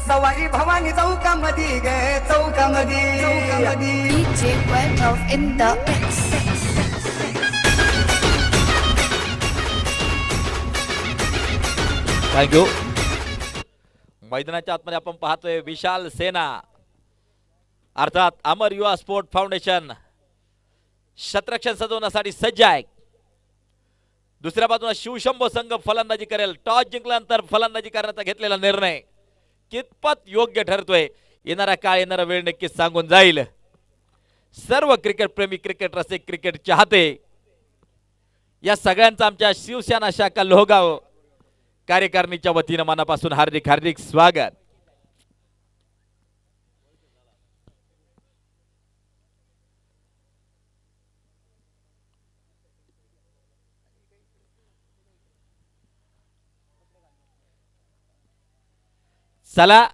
सवारी भवानी चौकामधी गे चौकामधी DJ Webov in the mix. Thank you. मैदानाच्या आतमध्ये आपण पाहतोय विशाल सेना अर्थात अमर युवा स्पोर्ट फाउंडेशन शतरक्षण सजवण्यासाठी सज्ज आहे. दुसऱ्या बाजूला शिवशंभो संघ फलंदाजी करेल. टॉस जिंकल्यानंतर फलंदाजी करण्याचा घेतलेला निर्णय कितपत योग्य ठरतोय येणारा काळ येणारा वेळ नक्कीच सांगून जाईल. सर्व क्रिकेट प्रेमी, क्रिकेट रसिक, क्रिकेट चाहते या सगळ्यांचं आमच्या शिवसेना शाखा लोहगाव कार्यकारिणीच्या वतीनं मनापासून हार्दिक हार्दिक स्वागत. चला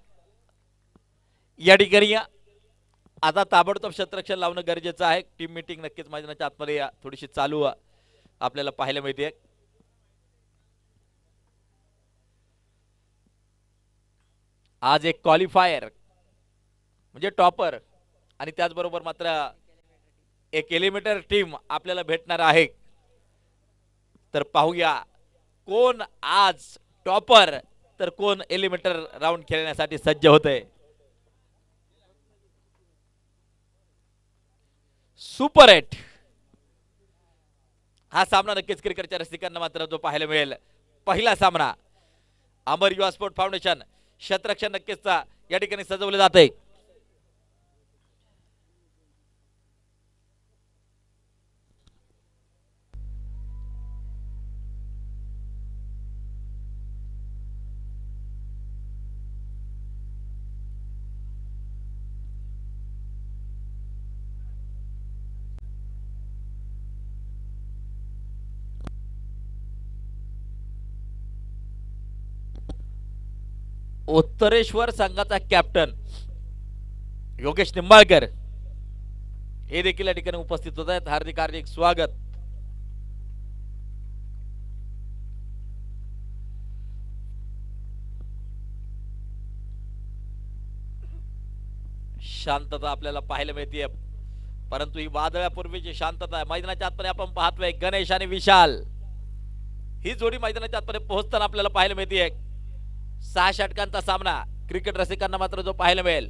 या ठिकाणी आता ताबडतोब शतरक्षण लावणं गरजेचं आहे. टीम मीटिंग नक्कीच मैदानाच्या आतमध्ये थोडीशी चालू आपल्याला पाहायला मिळते. आज एक क्वालिफायर म्हणजे टॉपर आणि त्याचबरोबर मात्र एक एलिमिनेटर टीम आपल्याला भेटणार आहे. तर पाहूया कोण आज टॉपर तर कोण एलिमिनेटर राऊंड खेळण्यासाठी सज्ज होते. सुपर 8 हा सामना नक्कीच क्रिकेटच्या रसिकांना मात्र जो पाहायला मिळेल. पहिला सामना अमर युवा स्पोर्ट फाउंडेशन शतरक्षण नक्कीच या ठिकाणी सजवले जाते. उत्तरेश्वर संघाचा कॅप्टन योगेश निंबाळकर हे देखील या ठिकाणी उपस्थित होत आहेत. हार्दिक हार्दिक स्वागत. शांतता आपल्याला पाहायला मिळते, परंतु ही वादळापूर्वीची शांतता आहे. मैदानाच्या आतमध्ये आपण पाहतोय गणेश आणि विशाल ही जोडी मैदानाच्या आतमध्ये पोहोचताना आपल्याला पाहायला मिळते. 6 षटकांचा सामना क्रिकेट रसिकांना मात्र जो पाहायला मिळेल.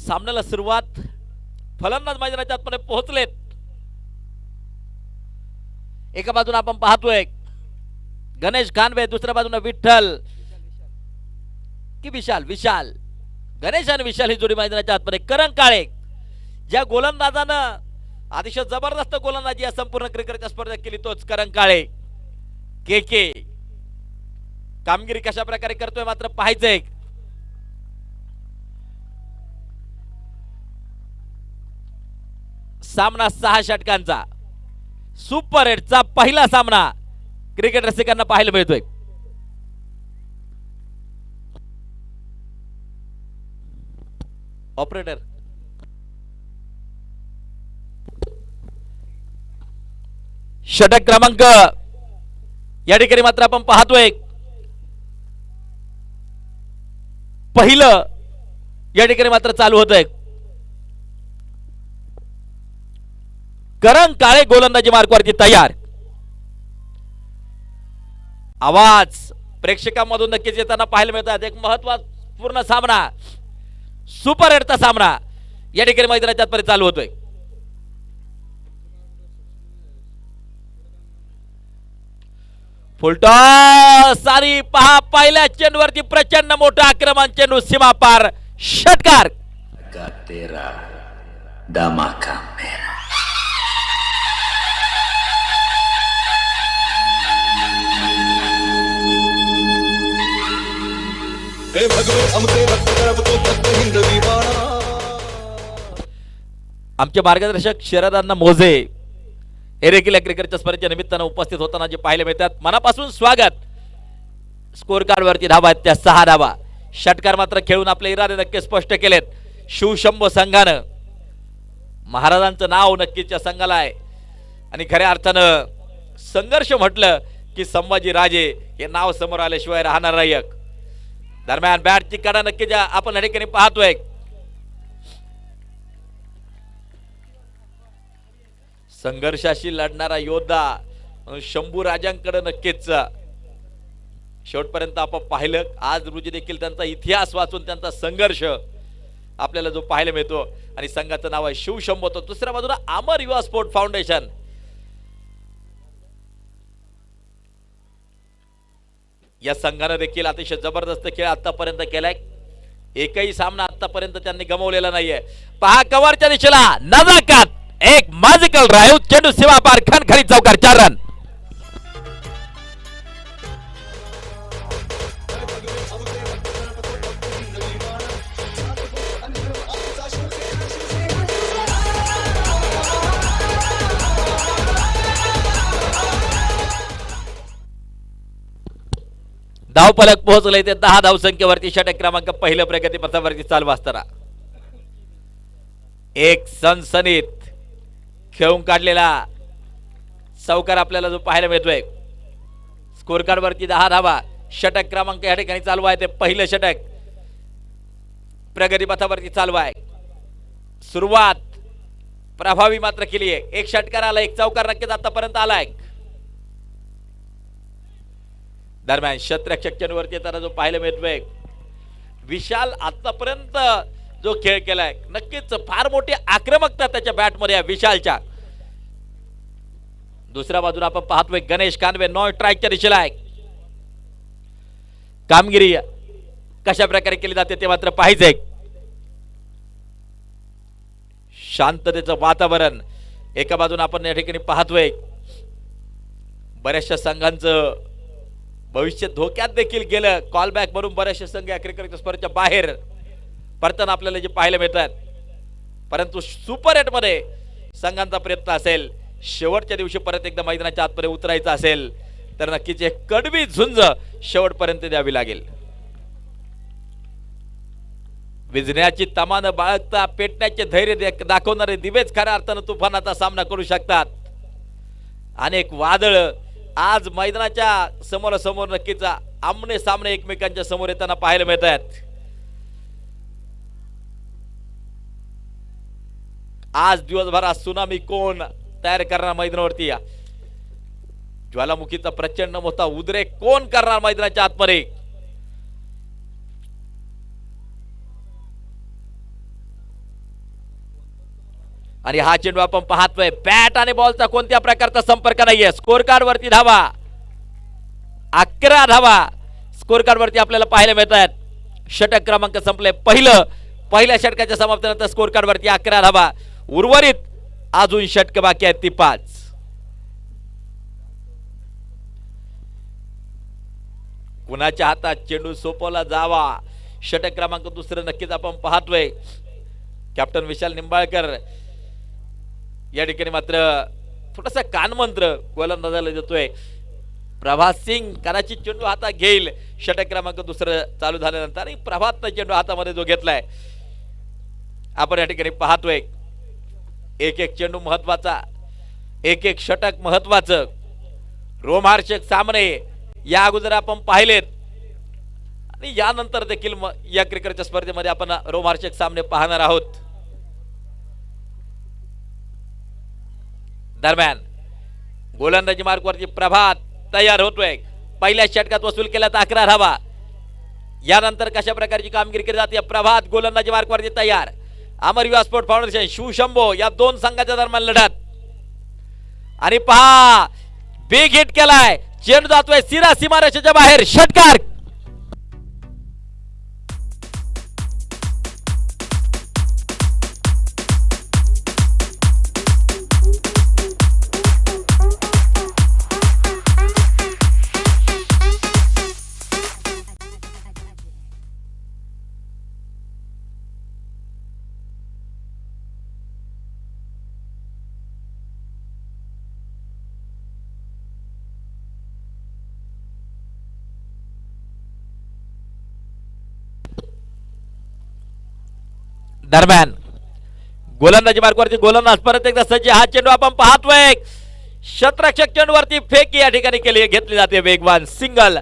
सामन्याला सुरुवात फलंदाज मैदानाच्या आतमध्ये पोहोचलेत. एका बाजूने आपण पाहतोय गणेश कानवे, दुसऱ्या बाजूने विठ्ठल की विशाल. गणेश आणि विशाल ही जोडी मैदानाच्या आतमध्ये. करण काळे ज्या गोलंदाजानं अतिशय जबरदस्त गोलंदाजी या संपूर्ण क्रिकेटच्या स्पर्धेत केली तोच करण काळे. के कामगिरी कशा प्रकारे करतोय मात्र पाहायचंय. सामना 6 षटकांचा सुपर 8चा पहिला सामना क्रिकेट रसिकांना पाहायला मिळतोय. ऑपरेटर षटक क्रमांक या ठिकाणी मात्र आपण पाहतोय पहिलं या ठिकाणी मात्र चालू होतंय. करण काळे गोलंदाजी मार्कवरती तयार. आवाज प्रेक्षकांमधून नक्कीच येताना पाहायला मिळतात. एक महत्त्वपूर्ण सामना सुपर 8चा सामना या ठिकाणी मैदानाच्या आतमध्ये चालू होतोय. फुलटॉस आणि पहा पहिल्या चेंडूवरती प्रचंड मोठा आक्रमण. चेंडू सीमा पार. षटकार. तेरा धमाका मेरा. हे भगवे हमसे रक्त करपतो तत्व हिंद दिवाना. आमचे मार्गदर्शक शरदांना मोजे हे देखील क्रिकेटच्या स्पर्धेच्या निमित्तानं उपस्थित होताना जे पाहायला मिळतात. मनापासून स्वागत. स्कोर कार्ड वरती धावा आहेत त्या 6 धावा. षटकार मात्र खेळून आपले इरादे नक्की स्पष्ट केलेत. शिवशंभो संघानं महाराजांचं नाव नक्कीच या संघाला आहे आणि खऱ्या अर्थानं संघर्ष म्हटलं की संभाजी राजे हे नाव समोर आल्याशिवाय राहणार नाही. दरम्यान बॅटची कडा नक्की ज्या आपण या ठिकाणी पाहतोय. संघर्षाशी लढणारा योद्धा शंभू राजांकडे नक्कीच शेवटपर्यंत आपण पाहिलं. आज रोजी देखील त्यांचा इतिहास वाचून त्यांचा संघर्ष आपल्याला जो पाहायला मिळतो आणि संघाचं नाव आहे शिवशंभो. तो दुसऱ्या बाजूला अमर युवा स्पोर्ट फाउंडेशन. या संघाने देखील अतिशय जबरदस्त खेळ आतापर्यंत केलाय. एकही सामना आतापर्यंत त्यांनी गमावलेला नाहीये. पहा कव्हरच्या दिशेला नजाकत एक मॅजिकल ड्राइव्ह. चेंडू सीमा पार खान खाली चौकार 4 रन. धावफलक पोहोचले ते 10 धावसंख्येवरती. षटक क्रमांक पहिलं प्रगती पथावरती चालू असताना एक सनसनीत खेळून काढलेला चौकार आपल्याला जो पाहायला मिळतोय. स्कोर कार्ड वरती 10 धावा. षटक क्रमांक या ठिकाणी चालू आहे ते पहिलं षटक प्रगती पथावरती चालू आहे. सुरुवात प्रभावी मात्र केली आहे. एक षटकार आला, एक चौकार नक्कीच आतापर्यंत आलाय. दरम्यान शतरक्षक चेंडूवरती येताना जो पाहायला मिळतोय विशाल आतापर्यंत जो खेळ केलाय नक्कीच फार मोठी आक्रमकता त्याच्या बॅटमध्ये आहे विशालच्या. दुसऱ्या बाजूला आपण पाहतोय गणेश कानवे नॉन स्ट्राईकच्या दिशेला आहे. कामगिरी कशा प्रकारे केली जाते ते मात्र पाहिजे. शांततेचं वातावरण एका बाजूने आपण या ठिकाणी पाहतोय. बऱ्याचशा संघांचं भविष्य धोक्यात देखील गेलं. कॉल बॅक म्हणून बरेचसे संघ या क्रिकेट स्पर्धेच्या बाहेर परतन आपल्याला जे पाहायला मिळतात. परंतु सुपर 8 मध्ये संघांचा प्रयत्न असेल शेवटच्या दिवशी परत एकदा मैदानाच्या आतमध्ये उतरायचं असेल तर नक्कीच एक कडवी झुंज शेवटपर्यंत द्यावी लागेल. विझण्याची तमान बाळगता पेटण्याचे धैर्य दाखवणारे दिवेच खऱ्या अर्थानं तुफानाचा सामना करू शकतात. अनेक वादळ आज मैदानाच्या समोरासमोर नक्कीच आमने सामने एकमेकांच्या समोर येताना पाहायला मिळतात. आज दिवसभरात सुनामी कोण तयार करणार मैदानावरती. ज्वालामुखीचा प्रचंड मोठा उद्रेक कोण करणार मैदानाच्या आतमध्ये. आणि हा चेंडू आपण पाहतोय बॅट आणि बॉलचा कोणत्या प्रकारचा संपर्क नाहीये. स्कोर कार्ड वरती धावा 11 धावा स्कोर कार्ड वरती आपल्याला पाहायला मिळतात. षटक क्रमांक संपले. पहिल्या षटकाच्या समाप्तीनंतर स्कोर कार्ड वरती 11 धावा. उर्वरित अजून षटक बाकी आहेत ती 5. कुणाच्या हातात चेंडू सोपवला जावा. षटक क्रमांक दुसरं नक्कीच आपण पाहतोय. कॅप्टन विशाल निंबाळकर या ठिकाणी मात्र थोडासा कानमंत्र गोलंदाजाला देतोय. प्रभात सिंग कदाचित चेंडू हातात घेईल षटक क्रमांक दुसरं चालू झाल्यानंतर. आणि प्रभातनं चेंडू हातामध्ये जो घेतलाय आपण या ठिकाणी पाहतोय. एक एक चेंडू महत्वाचा, एक एक षटक महत्वाचं. रोमहर्षक सामने या अगोदर आपण पाहिलेत आणि यानंतर देखील या क्रिकेटच्या स्पर्धेमध्ये आपण रोमहर्षक सामने पाहणार आहोत. दरम्यान गोलंदाजी मार्कवरती प्रभात तयार होतोय. पहिल्या षटकात वसूल केला 11 धावा. यानंतर कशा प्रकारची कामगिरी केली जाते. प्रभात गोलंदाजी मार्कवरती तयार. अमर युवा स्पोर्ट फाउंडेशन शिवशंभो या दोन संघाच्या दरम्यान लढत. आणि पहा बिग हिट केलाय. चेंडू जातोय सीधा सीमारेषेच्या बाहेर. षटकार दरम्यान गोलंदाजी मार्गावरती गोलंदाज परत एकदा सज्ज. हा चेंडू आपण पाहतोय शतरक्षक चेंडूवरती फेक या ठिकाणी केली घेतली जाते वेगवान सिंगल.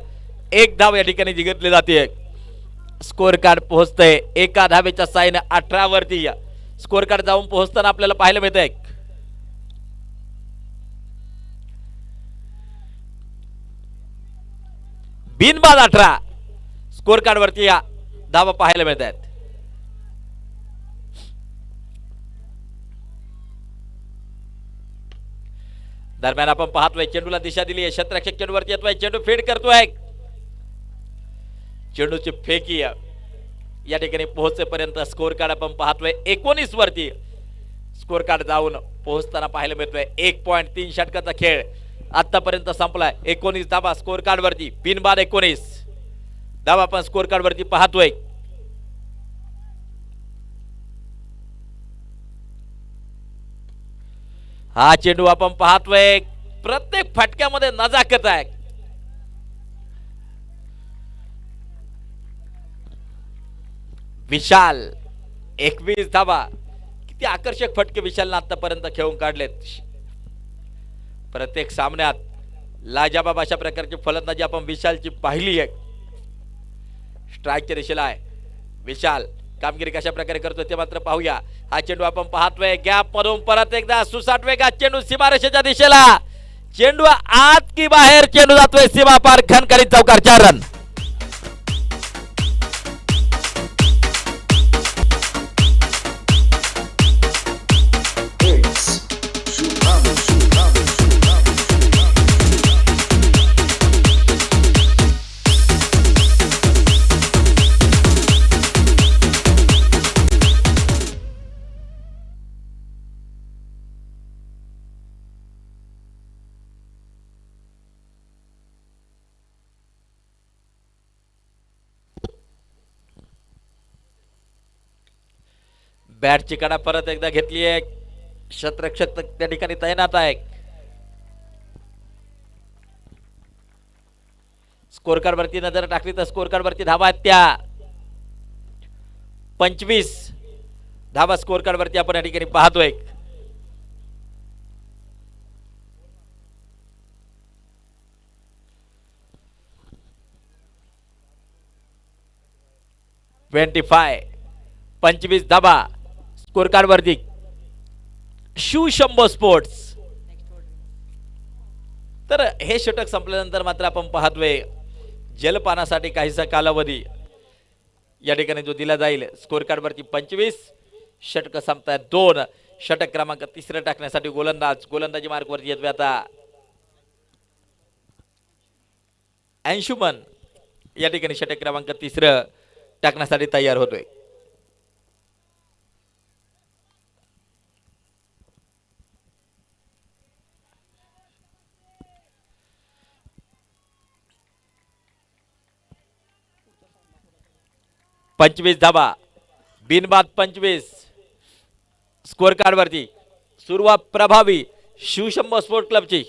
एक धाव या ठिकाणी जी घेतली जाते. स्कोर कार्ड पोहोचतंय एका धावेच्या साईने 18 वरती. स्कोर कार्ड जाऊन पोहोचताना आपल्याला पाहायला मिळतंय बिनबाद 18 स्कोर कार्ड वरती या धावा पाहायला मिळत आहेत. दरम्यान आपण पाहतोय चेंडूला दिशा दिली आहे. शतरक्षक चेंडूवरती येतोय. चेंडू फीड करतोय. चेंडूची फेकी या ठिकाणी पोहोचेपर्यंत स्कोर कार्ड आपण पाहतोय 19 वरती. स्कोर कार्ड जाऊन पोहोचताना पाहायला मिळतोय 1.3 षटकाचा खेळ आतापर्यंत संपलाय. 19 धावा स्कोर कार्ड वरती. बिनबाद 19 धावा आपण स्कोर कार्ड वरती पाहतोय. हा चेंडू आपण पाहतोय प्रत्येक फटक्यामध्ये नजाकत आहे. विशाल 21 धावा. किती आकर्षक फटके विशालने आतापर्यंत खेळून काढलेत. प्रत्येक सामन्यात लाजवाब अशा प्रकारची फलंदाजी आपण विशालची पाहिली आहे. स्ट्राईकच्या दिशेला आहे विशाल. कामगिरी कशा प्रकारे करतो ते मात्र पाहूया. हा चेंडू आपण पाहतोय गॅप मधून परत एकदा सुसाट वेगात चेंडू सीमारेषेच्या दिशेला. चेंडू आत की बाहेर चेंडू जातोय सीमा पार. खणखणीत चौकार 4 रन. बॅटची कडा परत एकदा घेतली आहे. शतरक्षक त्या ठिकाणी तैनात आहे. स्कोर कार्ड वरती नजर टाकली तर स्कोर कार्ड वरती धावा आहेत त्या 25 धावा स्कोर कार्ड वरती आपण या ठिकाणी पाहतोय. पंचवीस धावा स्कोर कार्ड वरती. शिवशंभो स्पोर्ट्स. तर हे षटक संपल्यानंतर मात्र आपण पाहतोय जलपानासाठी काहीसा कालावधी या ठिकाणी जो दिला जाईल. स्कोर कार्ड वरती 25 षटक संपतायत 2. षटक क्रमांक 3 टाकण्यासाठी गोलंदाजी मार्क वरती येतोय आता अंशुमन. या ठिकाणी षटक क्रमांक 3 टाकण्यासाठी तयार होतोय. पंचवीस धावा बिनबाद 25 स्कोर कार्ड वरती. सुरुवात प्रभावी शिवशंभो स्पोर्ट क्लबची.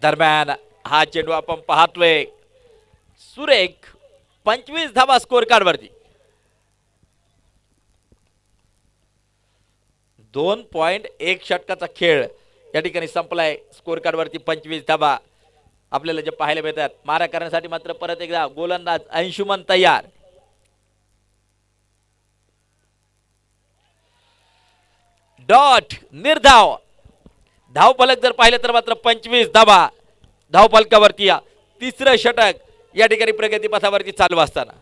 दरम्यान हा चेंडू आपण पाहतोय सुरेख 25 धावा स्कोर कार्ड वरती. 2.1 षटकाचा खेळ या ठिकाणी संपलाय. स्कोर कार्ड वरती 25 धावा आपल्याला जे पाहायला मिळतात. मारा करण्यासाठी मात्र परत एकदा गोलंदाज अंशुमन तयार. डॉट निर्धाव. धाव फलक जर पाहिलं तर मात्र 25 धावा धाव फलकावरती. 3रं षटक या ठिकाणी प्रगती पथावरती चालू असताना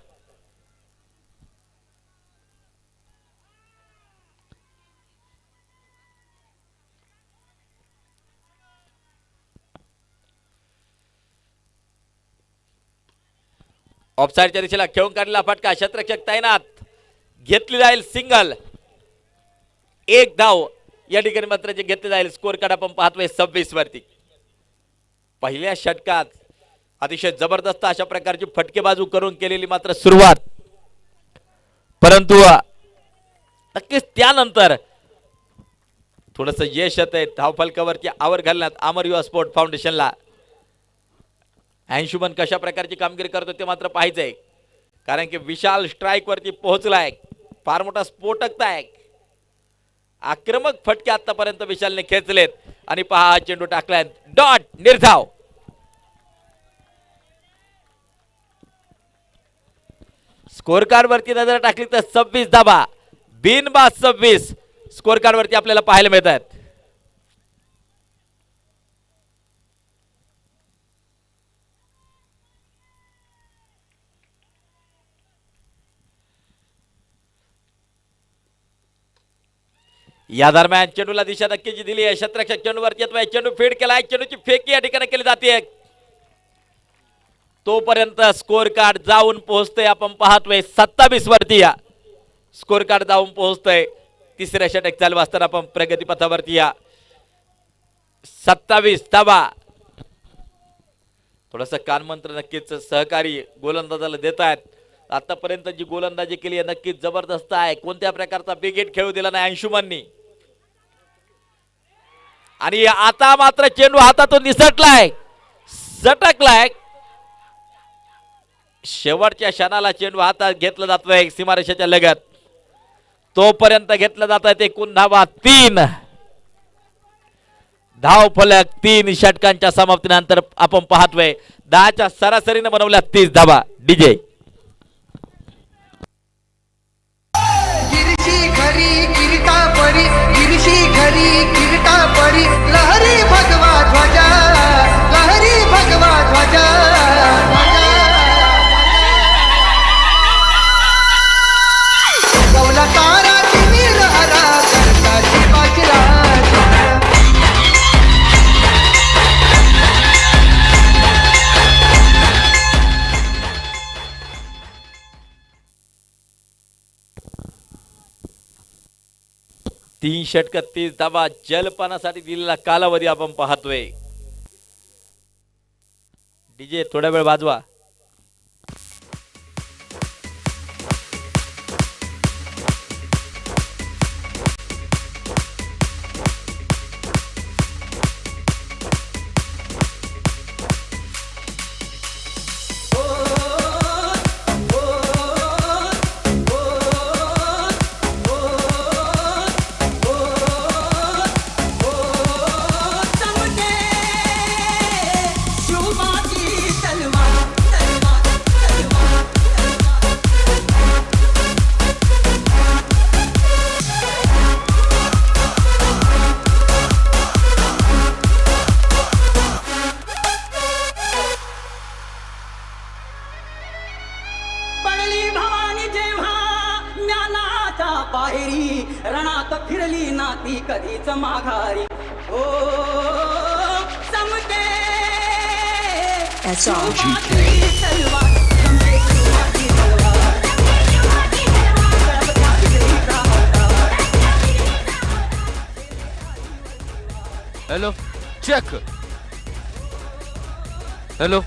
ऑफसाइडच्या दिशेला खेळून काढलेला फटका. शतरक्षक तैनात. घेतली जाईल सिंगल. 1 धाव या ठिकाणी मात्र जे घेतले जाईल. स्कोर कार्ड आपण पाहतोय 26 वरती. पहिल्या षटकात अतिशय जबरदस्त अशा प्रकारची फटकेबाजू करून केलेली मात्र सुरुवात. परंतु नक्कीच त्यानंतर थोडंसं यश येत आहे धावफलकावरती आवर घालण्यात अमर युवा स्पोर्ट फाउंडेशनला. अंशुमन कशा प्रकारची कामगिरी करतो ते मात्र पाहायचंय, कारण की विशाल स्ट्राईक वरती पोहोचलाय. फार मोठा स्फोटक आहे. आक्रमक फटके आतापर्यंत विशालने खेचलेत आणि पहा हा चेंडू टाकलाय डॉट निर्धाव. स्कोर कार्ड वरती नजर टाकली तर 26 धावा बिनबाद 26 स्कोर कार्ड वरती आपल्याला पाहायला मिळतात. या दरम्यान चेंडूला दिशा नक्कीची दिली आहे. क्षेत्ररक्षक चेंडूवरती येतोय, चेंडू फीड केलाय, चेंडूची फेकी या ठिकाणी केली जाते. तोपर्यंत स्कोर कार्ड जाऊन पोहोचतोय. आपण पाहतोय 27 वरती या स्कोर कार्ड जाऊन पोहोचतोय. तिसऱ्या षटक चालू असताना आपण प्रगती पथावरती या 27 धावा. थोडस कानमंत्र नक्कीच सहकारी गोलंदाजाला देत आहेत. आतापर्यंत जी गोलंदाजी केली आहे नक्कीच जबरदस्त आहे. कोणत्या प्रकारचा बिगेट खेळू दिला नाही अंशुमननी. आणि आता मात्र चेंडू हातातून निसटलाय, सटकलाय. शेवटच्या क्षणाला चेंडू हातात घेतला जातोय सीमारेषेच्या लगत. तोपर्यंत घेतला जात आहे एकूण धावा 3. धाव फलक 3 षटकांच्या समाप्तीनंतर आपण पाहतोय 10च्या सरासरीने बनवल्या 30 धावा. डीजे गिरशी घरी किरीटा परी, गिरशी घरी किरीटा परी, लहरी भगवा ध्वजा, लहरी भगवा ध्वजा, गौला तारा नीर हरा करताची पाचराज. तीन षटक 30 धावा जलपानासाठी दिलेला कालावधी आपण पाहतोय. डीजे थोडा वेळ वाजवा. पडली भवानी जेव्हा ज्ञानाच्या पायरी, रणात फिरली नाती कधीच माघारी. ओ समके शिवबाची तलवार, समके शिवबाची तलवार. Hello check. Hello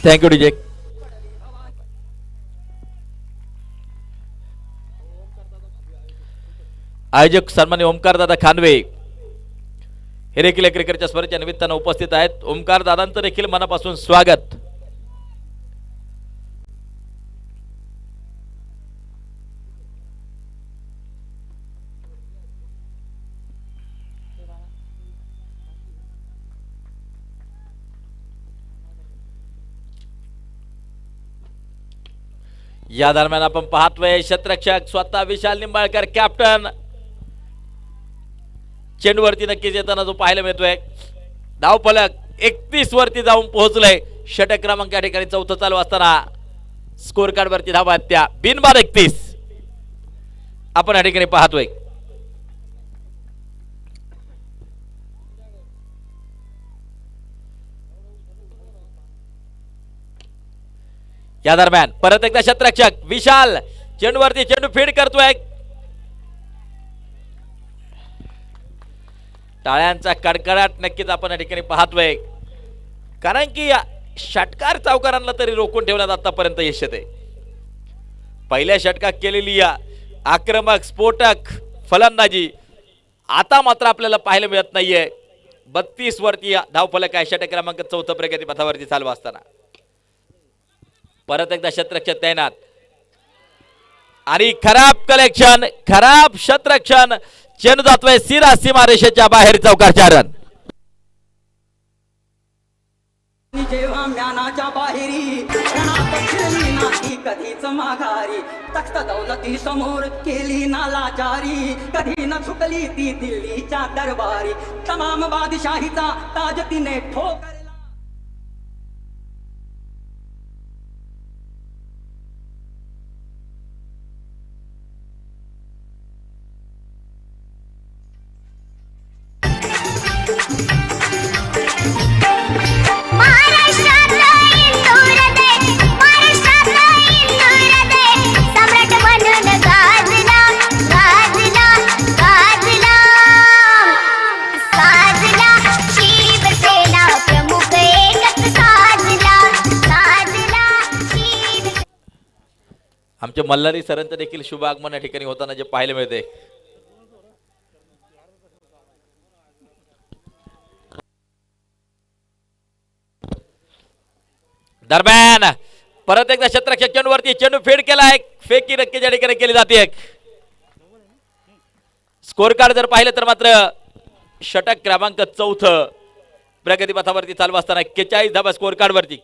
thank you DJ. आयोजक सन्माननीय ओमकार दादा खानवे हे देखील क्रिकेटच्या स्पर्धेच्या निमित्तानं उपस्थित आहेत. ओमकार दादांचं देखील मनापासून स्वागत. या दरम्यान आपण पाहतोय क्षेत्ररक्षक स्वतः विशाल निंबाळकर कॅप्टन चेंडूवरती नक्कीच येताना जो पाहायला मिळतोय. धाव फलक 31 वरती जाऊन पोहोचलंय. षटक क्रमांक या ठिकाणी 4थं चालू असताना स्कोर कार्ड वरती धावा आहेत त्या बिनबाद 31 आपण या ठिकाणी पाहतोय. या दरम्यान परत एकदा क्षेत्ररक्षक विशाल चेंडूवरती चेंडू फीड करतोय. टाळ्यांचा कडकडाट नक्कीच आपण या ठिकाणी पाहतोय. कारण की या षटकार चौकारांना तरी रोखून ठेवण्यात आतापर्यंत यश येते. पहिल्या षटकात केलेली या आक्रमक स्फोटक फलंदाजी आता मात्र आपल्याला पाहायला मिळत नाहीये. 32 वरती धावफलक आहे. षटक क्रमांक 4 प्रगती पथावरती चालू असताना परत एकदा शतरक्षक तैनात आणि खराब कलेक्शन, खराब शतरक्षण. चेंडू जातोय सीरा सीमारेषेच्या बाहेर. चौकारच्या रन. जेव्हा म्यानाच्या बाहेरी रणात फिरली नाही कधीच माघारी. तख्त दौलती समोर केली ना लाचारी. कधी न झुकली ती दिल्लीच्या दरबारी. तमाम बादशाहीचा ताज तिने ठोकरला. आमचे मल्हारी सरांचं देखील शुभ आगमन या ठिकाणी होताना जे पाहायला मिळते. दरम्यान परत एकदा शतरक्षक चेंडूवरती चेंडू फेड केलाय. फेकी रक्के या ठिकाणी केली जाते. स्कोर कार्ड जर पाहिलं तर मात्र षटक क्रमांक 4 प्रगती पथावरती चालू असताना 41 धावा स्कोर कार्ड वरती.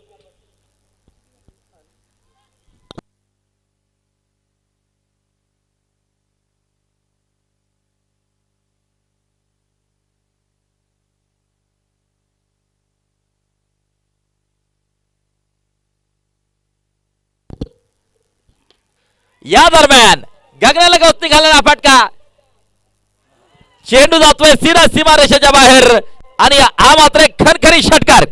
या दरम्यान गगनाला गवसनी घालणारा फटका. चेंडू जातोय सीरा सीमारेषेच्या बाहेर आणि हा मात्र एक खणखणी षटकार.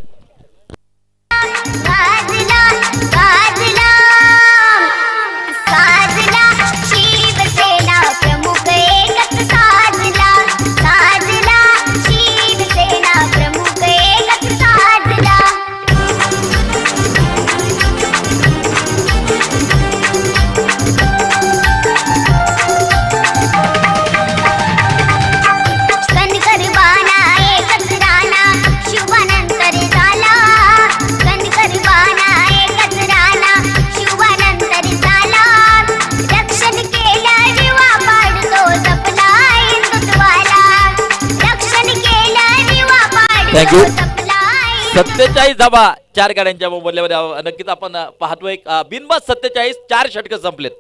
थँक्यू. 47 धावा 4 गाड्यांच्या मोबदल्यामध्ये नक्कीच आपण पाहतोय. बिनबाद 47 4 षटक संपलेत.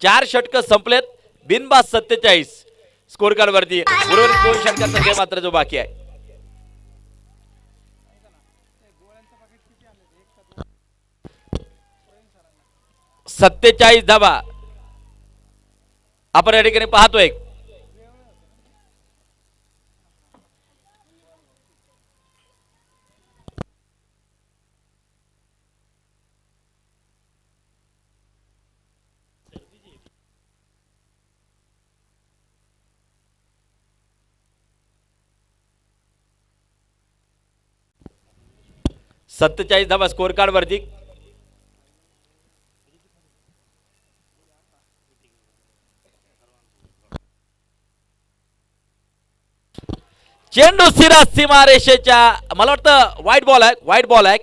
4 षटक संपलेत. बिनबाद 47 स्कोर कार्ड वरती. उर्वरित 2 षटकांचा खेळ मात्र जो बाकी आहे. सत्तेचाळीस धावा आपण या ठिकाणी पाहतोय. सत्तेचाळीस धावा स्कोर कार्ड वरती. चेंडू सीरा सीमारेषेच्या मला वाटतं वाईट बॉल आहे. वाईट बॉल आहे.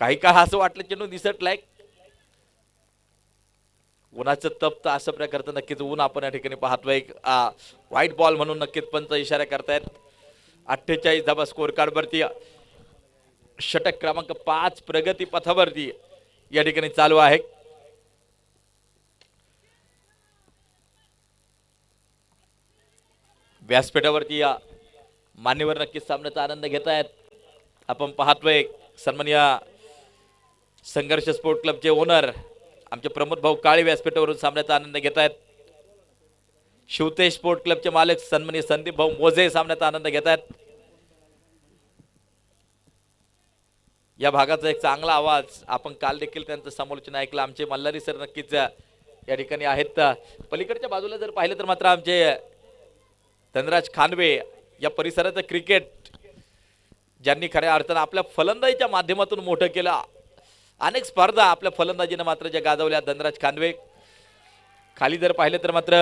काही काळ असं वाटलं चेंडू निसटलाय. उन्हाचं तप्त अशा प्रकारचं नक्कीच ऊन आपण या ठिकाणी पाहतोय. वाईट बॉल म्हणून नक्कीच पंच इशारा करतायत. 48 धावा स्कोर कार्ड वरती. षटक क्रमांक 5 प्रगती पथावरती या ठिकाणी चालू आहे. व्यासपीठावरती या मान्यवर नक्कीच सामन्याचा आनंद घेत आहेत. आपण पाहतोय सन्माननीय संघर्ष स्पोर्ट क्लबचे ओनर आमचे प्रमोद भाऊ काळे व्यासपीठावरून सामन्याचा आनंद घेत आहेत. शिवतेज स्पोर्ट क्लबचे मालक सन्माननीय संदीप भाऊ मोजे सामन्याचा आनंद घेत आहेत. या भागाचा एक चांगला आवाज आपण काल देखील त्यांचं समालोचन ऐकलं. आमचे मल्हारी सर नक्कीच या ठिकाणी आहेत. पलीकडच्या बाजूला जर पाहिलं तर मात्र आमचे धनराज खानवे या परिसराचं क्रिकेट ज्यांनी खऱ्या अर्थानं आपल्या फलंदाजीच्या माध्यमातून मोठं केलं. अनेक स्पर्धा आपल्या फलंदाजीनं मात्र ज्या गाजवल्या. धनराज खानवे खाली जर पाहिलं तर मात्र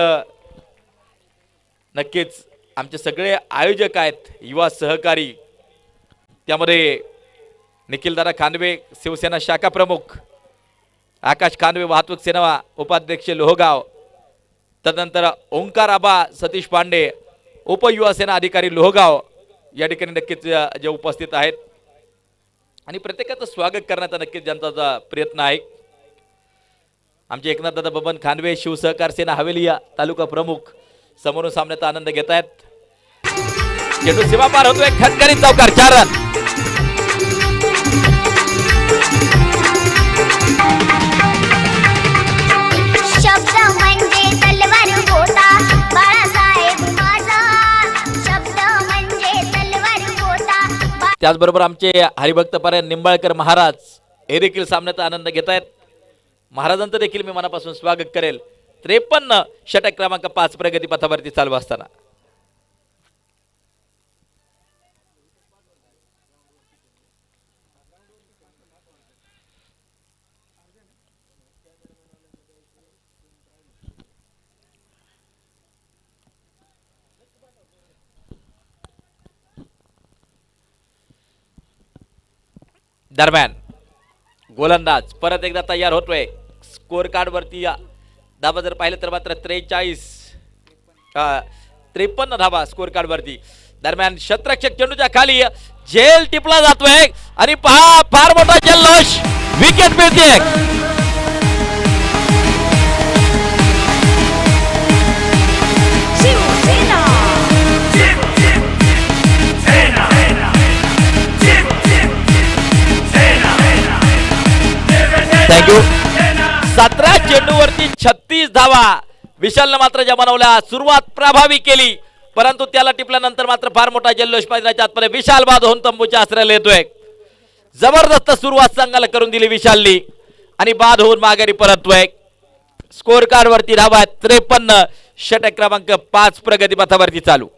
नक्कीच आमचे सगळे आयोजक आहेत, युवा सहकारी, त्यामध्ये निखिलदादा खानवे शिवसेना शाखा प्रमुख, आकाश खानवे वाहतूक सेना उपाध्यक्ष लोहगाव, तदनंतर ओंकार आबा सतीश पांडे उपयुवा सेना अधिकारी लोहगाव या ठिकाणी नक्कीच जे उपस्थित आहेत आणि प्रत्येकाचं स्वागत करण्याचा नक्कीच जनताचा प्रयत्न आहे. आमचे एकनाथदादा बबन खानवे शिवसहकार सेना हवेलिया तालुका प्रमुख समोरून सामन्याचा आनंद घेत आहेत. चेंडू सीमा पार होतोय, खणखणीत चौकार, 4 रन. शब्द म्हणजे तलवार होता बाळासाहेब माझा, शब्द म्हणजे तलवार होता. त्याचबरोबर आमचे हरिभक्त परायण निंबाळकर महाराज हे देखील सामन्याचा आनंद घेत आहेत. महाराजांचं देखील मी मनापासून स्वागत करेल. 53 षटक क्रमांक 5 प्रगती पथावरती चालू असताना दरम्यान गोलंदाज परत एकदा तयार होतोय. स्कोर कार्ड वरती धाबा जर पाहिलं तर मात्र 53 धाबा स्कोर कार्ड वरती. दरम्यान शतरक्षक चेंडूच्या खाली झेल टिपला जातोय आणि पहा फार मोठा जल्लोष, विकेट मिळते. थँक्यू. 17 चेंडूवरती 36 धावा विशालनं मात्र ज्या बनवल्या. सुरुवात प्रभावी केली परंतु त्याला टिपल्यानंतर मात्र फार मोठा जल्लोष मैदानाच्या आतमध्ये. विशाल बाद होऊन तंबूच्या आश्रयाला येतोय. जबरदस्त सुरुवात संघाला करून दिली विशालनी आणि बाद होऊन माघारी परततोय. स्कोर कार्ड वरती धावा 53 षटक क्रमांक 5 प्रगती पथावरती चालू.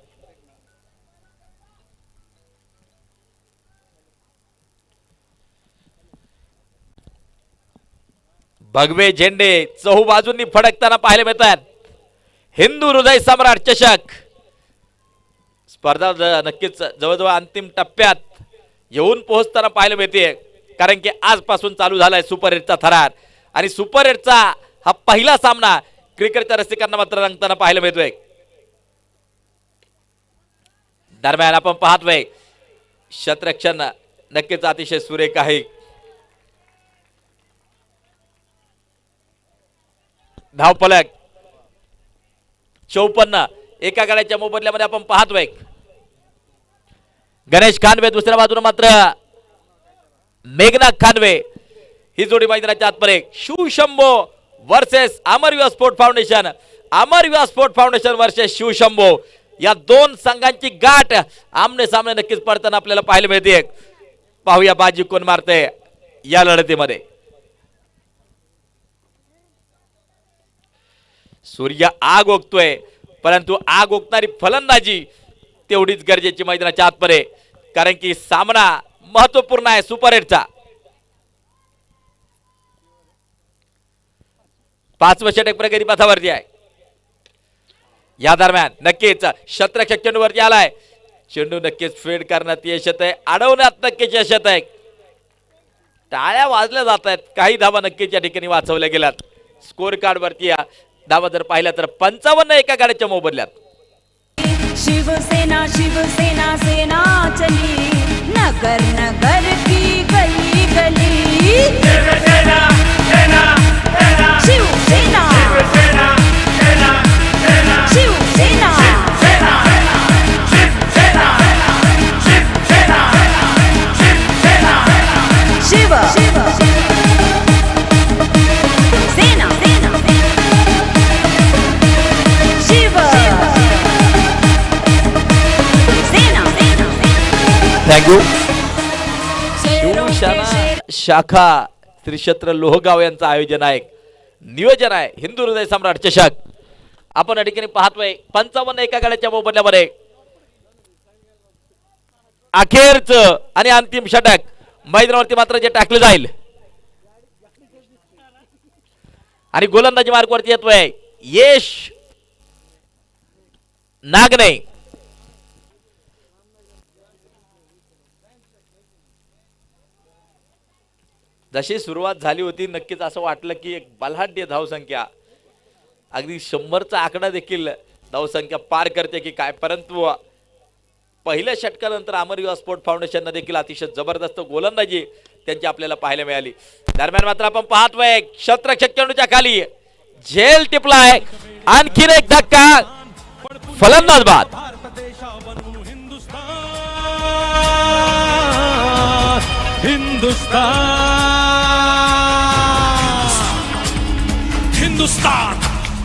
भगवे झेंडे चहूबाजूंनी फडकताना पाहायला मिळतात. हिंदू हृदय सम्राट चषक स्पर्धा नक्कीच जवळजवळ अंतिम टप्प्यात येऊन पोहोचताना पाहायला मिळते. कारण की आजपासून चालू झालाय सुपर 8चा थरार आणि सुपर 8चा हा पहिला सामना क्रिकेटच्या रसिकांना मात्र रंगताना पाहायला मिळतोय. दरम्यान आपण पाहतोय शतरक्षण नक्कीच अतिशय सुरेख आहे. धावफलक 54 एका गड्याच्या मोबदल्यामध्ये आपण पाहतोय. गणेश खानवे दुसऱ्या बाजूने मात्र मेघनाथ खानवे ही जोडी मैदानाच्या आतमध्ये. शिवशंभो वर्सेस अमर युवा स्पोर्ट फाउंडेशन, अमर युवा स्पोर्ट फाउंडेशन वर्सेस शिवशंभो या दोन संघांची गाठ आमने सामने नक्कीच पडताना आपल्याला पाहायला मिळते. पाहूया बाजी कोण मारते या लढतीमध्ये. सूर्य आग ओकतोय परंतु आग ओकणारी फलंदाजी तेवढीच गरजेची मैदानाच्या आतमध्ये. कारण की सामना महत्वपूर्ण आहे सुपर 8चा. 5वं षटक प्रगती पथावरती आहे. या दरम्यान नक्कीच शतरक्षक चेंडूवरती आलाय. चेंडू नक्कीच फेड करण्यात यश येत आहे, अडवण्यात नक्कीच यश येत आहे. टाळ्या वाजल्या जात आहेत. काही धावा नक्कीच या ठिकाणी वाचवल्या गेल्यात. स्कोर कार्ड वरती धावा जर पाहिला तर 55 एका गाड्याच्या मोबदल्यात. शिवसेना शिवसेना सेना चली, नगर नगर की गली गली. शिवसेना सेना सेना शिवसेना शिवसेना सेना सेना शिवसेना शिवसेना शिवसेना शिवसेना शिवसेना शिव शिव सेना सेना शिव थँक्यू. शिवसेना शाखा त्रिक्षेत्र लोहगाव यांचं आयोजन आहे, नियोजन आहे हिंदू हृदय सम्राट चषक. आपण या ठिकाणी पाहतोय 55 एका गाड्याच्या मोबदल्यामध्ये अखेरचं आणि अंतिम षटक मैदानावरती मात्र जे टाकलं जाईल आणि गोलंदाजी मार्कवरती येतोय यश नागने. जशी सुरुवात झाली होती नक्कीच असं वाटलं की एक बलाढ्य धावसंख्या अगदी 100चा आकडा देखील धावसंख्या पार करते की काय, परंतु पहिल्या षटकानंतर अमर युवा स्पोर्ट फाउंडेशनने देखील अतिशय जबरदस्त गोलंदाजी त्यांची आपल्याला पाहायला मिळाली. दरम्यान मात्र आपण पाहतोय क्षेत्ररक्षक चेंडूच्या खाली झेल टिपलाय, आणखीन एक धक्का, फलंदाज बाद. हिंदुस्तान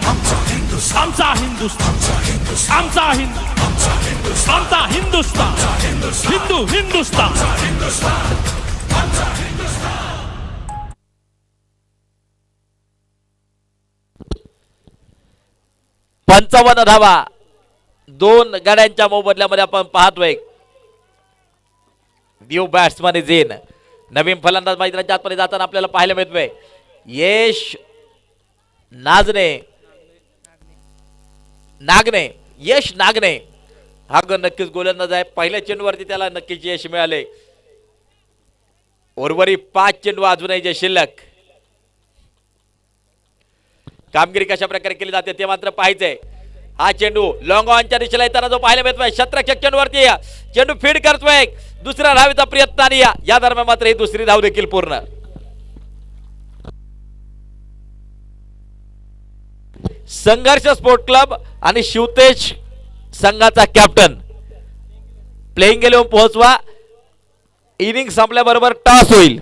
आमचा हिंदुस्तान हिंदुस्तान 55 धावा 2 गाड्यांच्या मोबदल्यामध्ये आपण पाहतोय. New batsman is in. नवीन फलंदाज मैदानाच्या आतमध्ये जाताना आपल्याला पाहायला मिळतोय यश नागने. हा नक्कीच गोलंदाज आहे. पहिल्या चेंडूवरती त्याला नक्कीच यश मिळाले. उर्वरित 5 चेंडू अजूनही जे शिल्लक. कामगिरी कशा प्रकारे केली जाते ते मात्र पाहायचंय. हा चेंडू लॉंग ऑनच्या दिशेला येताना जो पाहायला मिळतोय क्षेत्ररक्षक चेंडूवरती चेंडू फीड करतोय, दुसऱ्या धावेचा प्रयत्न आणि या दरम्यान मात्र ही दुसरी धाव देखील पूर्ण. संघर्ष स्पोर्ट क्लब आणि शिवतेज संघाचा कॅप्टन प्लेइंग गेले पोहोचवा. इनिंग संपल्याबरोबर टॉस होईल.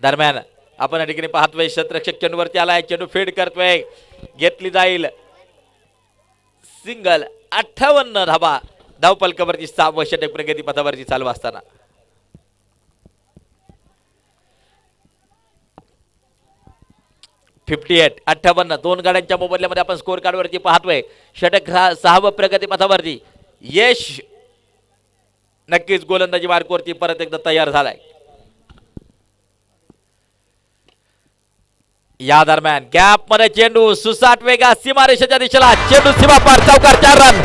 दरम्यान आपण या ठिकाणी पाहतोय क्षेत्ररक्षक चेंडूवरती आलाय, चेंडू फीड करतोय, घेतली जाईल सिंगल. 58 धावा धावपलकावरती 6 षटक प्रगती पथावरती चालू असताना. (58) 58 2 गाड्यांच्या मोबदल्यामध्ये आपण स्कोर कार्ड वरती पाहतोय. षटक 6 प्रगती पथावरती यश नक्कीच गोलंदाजी मार्कवरती परत एकदा तयार झालाय. या दरम्यान गॅप मध्ये चेंडू सुसाट वेगा सीमारेषेच्या दिशेला, चेंडू सीमा पार, चौकार, 4 रन.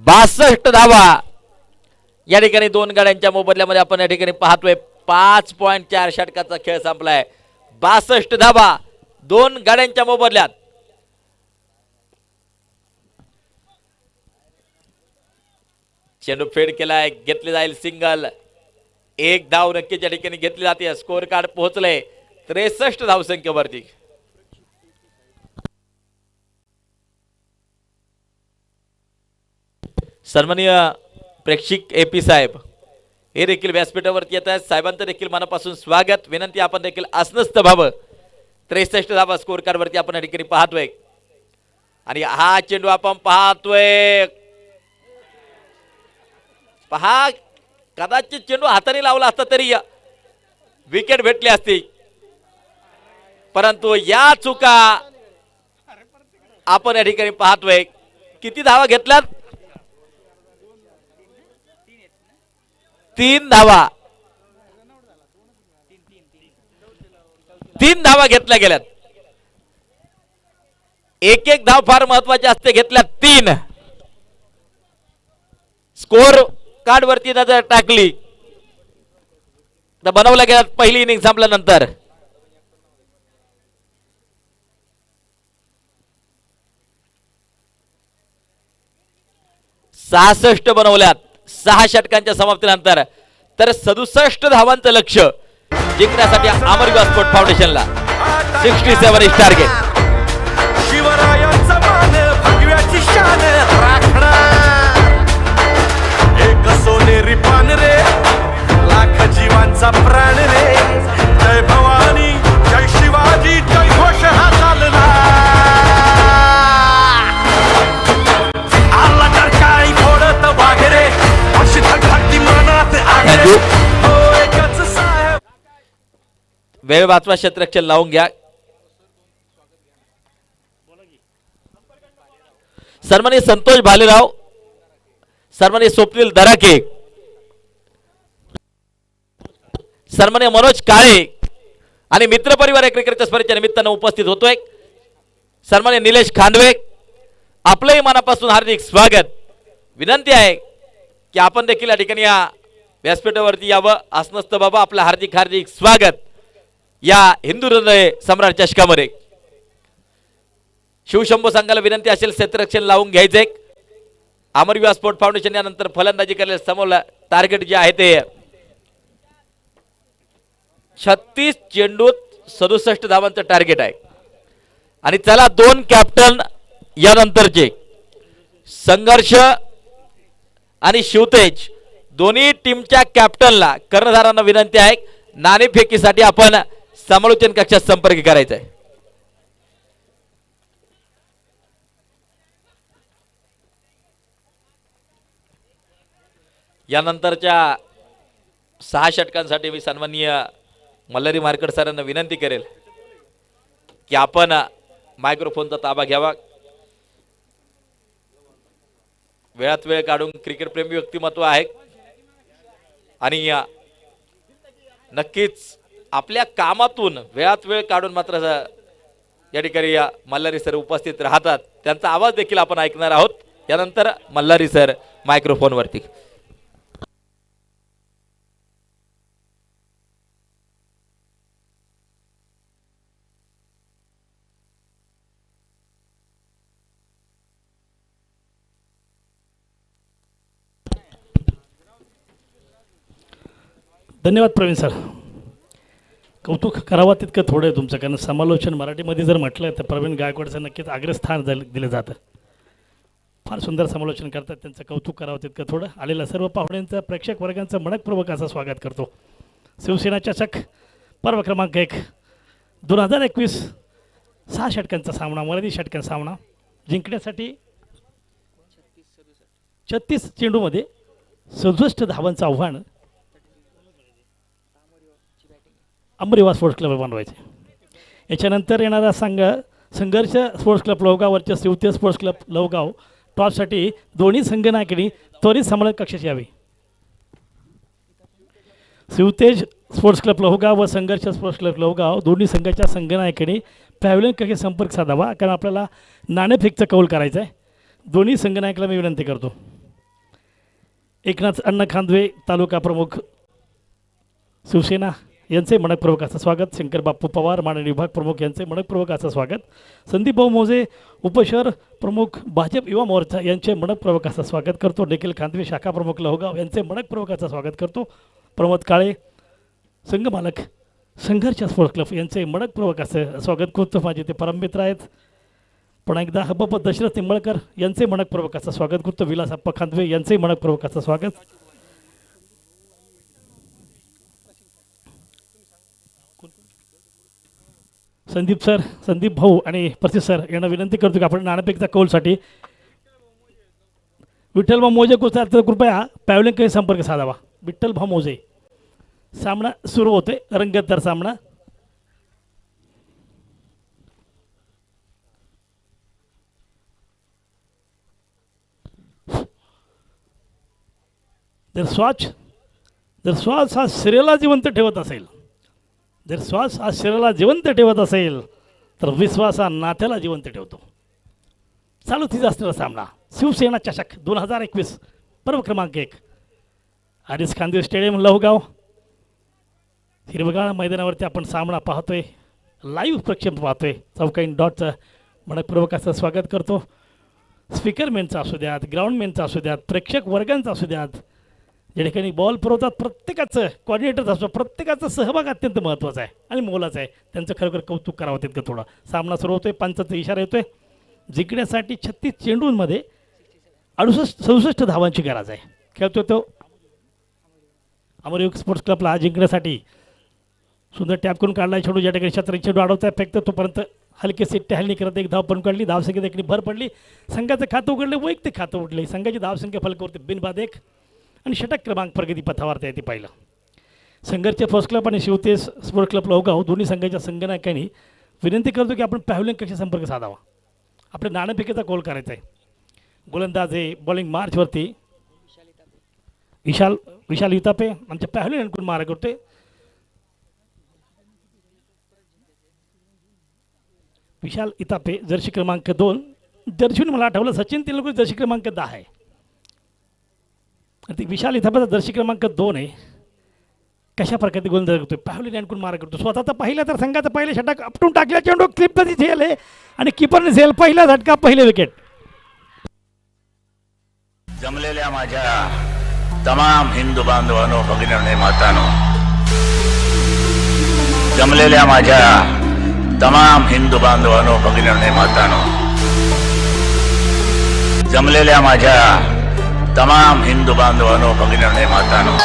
बासष्ट धावा या ठिकाणी 2 गाड्यांच्या मोबदल्यामध्ये आपण या ठिकाणी पाहतोय. 5.4 षटकाचा खेळ संपलाय. 62 धावा 2 गाड्यांच्या मोबदल्यात. चेंडू फेड केलाय, घेतली जाईल सिंगल. 1 धाव नक्कीच या ठिकाणी घेतली जाते. स्कोर कार्ड पोहोचले 63 धावसंख्येवरती. सन्माननीय प्रेक्षक एपी साहेब हे देखील व्यासपीठावरती येत आहेत. साहेबांचं देखील मनापासून स्वागत, विनंती आपण देखील असनस्त व्हावं. 63 धावा स्कोर कार्ड वरती आपण या ठिकाणी पाहतोय आणि हा चेंडू आपण पाहतोय. पहा, कदाचित चेंडू हाताने लावला असता तरी विकेट भेटली असती, परंतु या चुका आपण या ठिकाणी पाहतोय. किती धावा घेतल्यात? 3 धावा. 3 धावा घेतल्या गेल्यात. एक धाव फार महत्वाची असते, घेतल्यात 3. स्कोर कार्ड वरती नजर टाकली तर बनवल्या गेल्यात पहिली इनिंग संपल्यानंतर. सहासष्ट बनवल्यात 6 षटकांच्या समाप्तीनंतर. तर 67 धावांचं लक्ष जिंकण्यासाठी अमर युवा स्पोर्ट फाउंडेशनला 67 इज टार्गेट. शिवरायांचा मान वेळ वाचवा, क्षेत्ररक्षण लावून घ्या. सन्माननीय संतोष भालेराव, सन्माननीय स्वप्नील दराके, सन्माननीय मनोज काळे आणि मित्रपरिवार क्रिकेटच्या स्पर्धेच्या निमित्तानं उपस्थित होतोय सन्माननीय निलेश खांदवे. आपलंही मनापासून हार्दिक स्वागत. विनंती आहे की आपण देखील या ठिकाणी या व्यासपीठावरती यावं. असं नसतं बाबा, आपलं हार्दिक हार्दिक स्वागत या हिंदू हृदय सम्राट चषकामध्ये. शिवशंभो संघाला विनंती असेल क्षेत्ररक्षण लावून घ्यायचंय. अमरविवाह स्पोर्ट फाउंडेशन यानंतर फलंदाजी करेल. समोर टार्गेट जे आहे ते 36 चेंडूत 67 धावांचं टार्गेट आहे. आणि चला 2 कॅप्टन यानंतरचे संघर्ष आणि शिवतेज दोन्ही टीमच्या कॅप्टनला कर्णधारांना विनंती आहे नाणेफेकीसाठी आपण समालोचन कक्षात संपर्क करायचा आहे. यानंतरच्या 6 षटकांसाठी मी सन्माननीय मल्हारी मार्केट सरांना विनंती करेल की आपण मायक्रोफोनचा ताबा घ्यावा. वेळात वेळ काढून क्रिकेट प्रेमी व्यक्तिमत्व आहे आणि नक्कीच आपल्या कामातून वेळात वेळ काढून मात्र या ठिकाणी मल्हारी सर उपस्थित राहतात. त्यांचा आवाज देखील आपण ऐकणार आहोत. यानंतर मल्हारी सर मायक्रोफोनवरती. धन्यवाद प्रवीण सर. कौतुक करावं तितकं थोडं आहे तुमचं, कारण समालोचन मराठीमध्ये जर म्हटलं तर प्रवीण गायकवाडचं नक्कीच अग्रस्थान दिलं जातं. फार सुंदर समालोचन करतात, त्यांचं कौतुक करावं तितकं थोडं. आलेल्या सर्व पाहुण्यांचं प्रेक्षक वर्गांचं मनपूर्वक असं स्वागत करतो. शिवसेना चषक पर्व क्रमांक 1 2021 6 षटकांचा सामना, मराठी षटकां सामना जिंकण्यासाठी 36 चेंडूमध्ये 67 धावांचं आव्हान अमरविवाह स्पोर्ट्स क्लब बनवायचे. याच्यानंतर येणारा संघर्ष स्पोर्ट्स क्लब लवगावरच्या शिवतेज स्पोर्ट्स क्लब लवगाव टॉससाठी दोन्ही संघनायकांनी त्वरित समन्वय कक्षात यावी. शिवतेज स्पोर्ट्स क्लब लवगाव व संघर्ष स्पोर्ट्स क्लब लवगाव दोन्ही संघाच्या संघनायकांनी पॅव्हलियन कक्षेत संपर्क साधावा, कारण आपल्याला नाणेफेकचा कौल करायचा आहे. दोन्ही संघनायकाला मी विनंती करतो. एकनाथ अण्णा खांदवे तालुका प्रमुख शिवसेना यांचे मनपूर्वक असं स्वागत. शंकर बाप्पू पवार माननीय विभाग प्रमुख यांचे मनपूर्वक असं स्वागत. संदीप भाऊ मोजे उपशहर प्रमुख भाजप युवा मोर्चा यांचे मनपूर्वक असं स्वागत करतो. निखिल खांदवे शाखा प्रमुख लवगाव यांचे मनपूर्वक असं स्वागत करतो. प्रमोद काळे संघ मालक संघर्ष स्पोर्ट्स क्लब यांचे मनपूर्वक असं स्वागत करतो. माझे ते परममित्र आहेत. पुन्हा एकदा हब्बप दशरथ निंबळकर यांचे मनपूर्वक असं स्वागत करतो. विलासप्पा खांदवे यांचे मनपूर्वक असं स्वागत. संदीप भाऊ आणि प्रसिद्ध सर यांना विनंती करतो की आपण नाणेफेकच्या कौलसाठी विठ्ठलभाऊ मोजे कुस्त्या कृपया पॅव्हलियनकडे संपर्क साधावा. विठ्ठलभाऊ मोजे. सामना सुरू होतोय, रंगतदार सामना. जर श्वास हा शरीराला जिवंत ठेवत असेल, जर श्वास हा शरीराला जिवंत ठेवत असेल तर विश्वास हा नात्याला जिवंत ठेवतो. चालू तिचा असलेला सामना शिवसेना चषक 2021 पर्व क्रमांक 1 आरिस खांदवे स्टेडियम लवगाव हिरवगाळ मैदानावरती आपण सामना पाहतोय. लाईव्ह प्रक्षेपण पाहतोय. चौकाईन.चं मनपूर्वक असं स्वागत करतो. स्पीकरमॅनचा असू द्यात, ग्राउंडमॅनचा असू द्यात, प्रेक्षक वर्गांचा असू द्यात, या ठिकाणी बॉल पुरवतात प्रत्येकाचं कॉर्डिनेटर असतो, प्रत्येकाचा सहभाग अत्यंत महत्त्वाचा आहे आणि मोलाचा आहे. त्यांचं खरोखर कौतुक करावं तितकं थोडं. सामना सुरू होतोय. पंचाचा इशारा येतोय. जिंकण्यासाठी 36 चेंडूंमध्ये 67 धावांची गरज आहे. खेळतोय तो अमरयुग स्पोर्ट्स क्लबला जिंकण्यासाठी सुंदर टॅप करून काढला चेंडू. ज्या ठिकाणी 17 चेंडू अडवत आहे फेकतो तोपर्यंत हलके सीट टहलणी करत एक धाव पण काढली. धावसंख्या देखील भर पडली. संघाचं खातं उघडलं, वैयक्तिक खातं उघडलं. संघाची धावसंख्या फलकावरती बिनबाद 1 आणि षटक क्रमांक प्रगती पथावरती आहे ते पाहिलं. संघर्ष फर्स्ट क्लब आणि शिवतेज स्पोर्ट्स क्लब लोहगाव दोन्ही संघाच्या संगणकांनी विनंती करतो की आपण पॅव्हलियन कक्षी संपर्क साधावा. आपल्या नाणेफेकीचा कॉल करायचा आहे. गोलंदाज आहे बॉलिंग मार्चवरती विशाल युतापे आमच्या पॅव्हलियन कडून मारा करतोय. विशाल इतापे जर्सी क्रमांक 2. जर्सीहून मला आठवलं सचिन तेंडुलकर जर्सी क्रमांक 10 आहे. आणि ती विशाल इतापेचा जर्सी क्रमांक 2 आहे. कशा प्रकारे गोलंदाज करतोय पॅव्हलियन कडून मारा करतो. स्वतःचा पहिला तर संघाचा पहिला षटक आपटून टाकला. चेंडू क्लिप तरी झेल आहे आणि किपरने झेल पहिला झटका पहिले विकेट. जमलेल्या माझ्या तमाम हिंदू बांधवांनो भगिनींनो मातांनो जमलेल्या माझ्या तमाम हिंदू बांधवांनो भगिनींनो मातांनो जमलेल्या माझ्या तमाम हिंदू बांधवांनो भगिनींनो मातांनो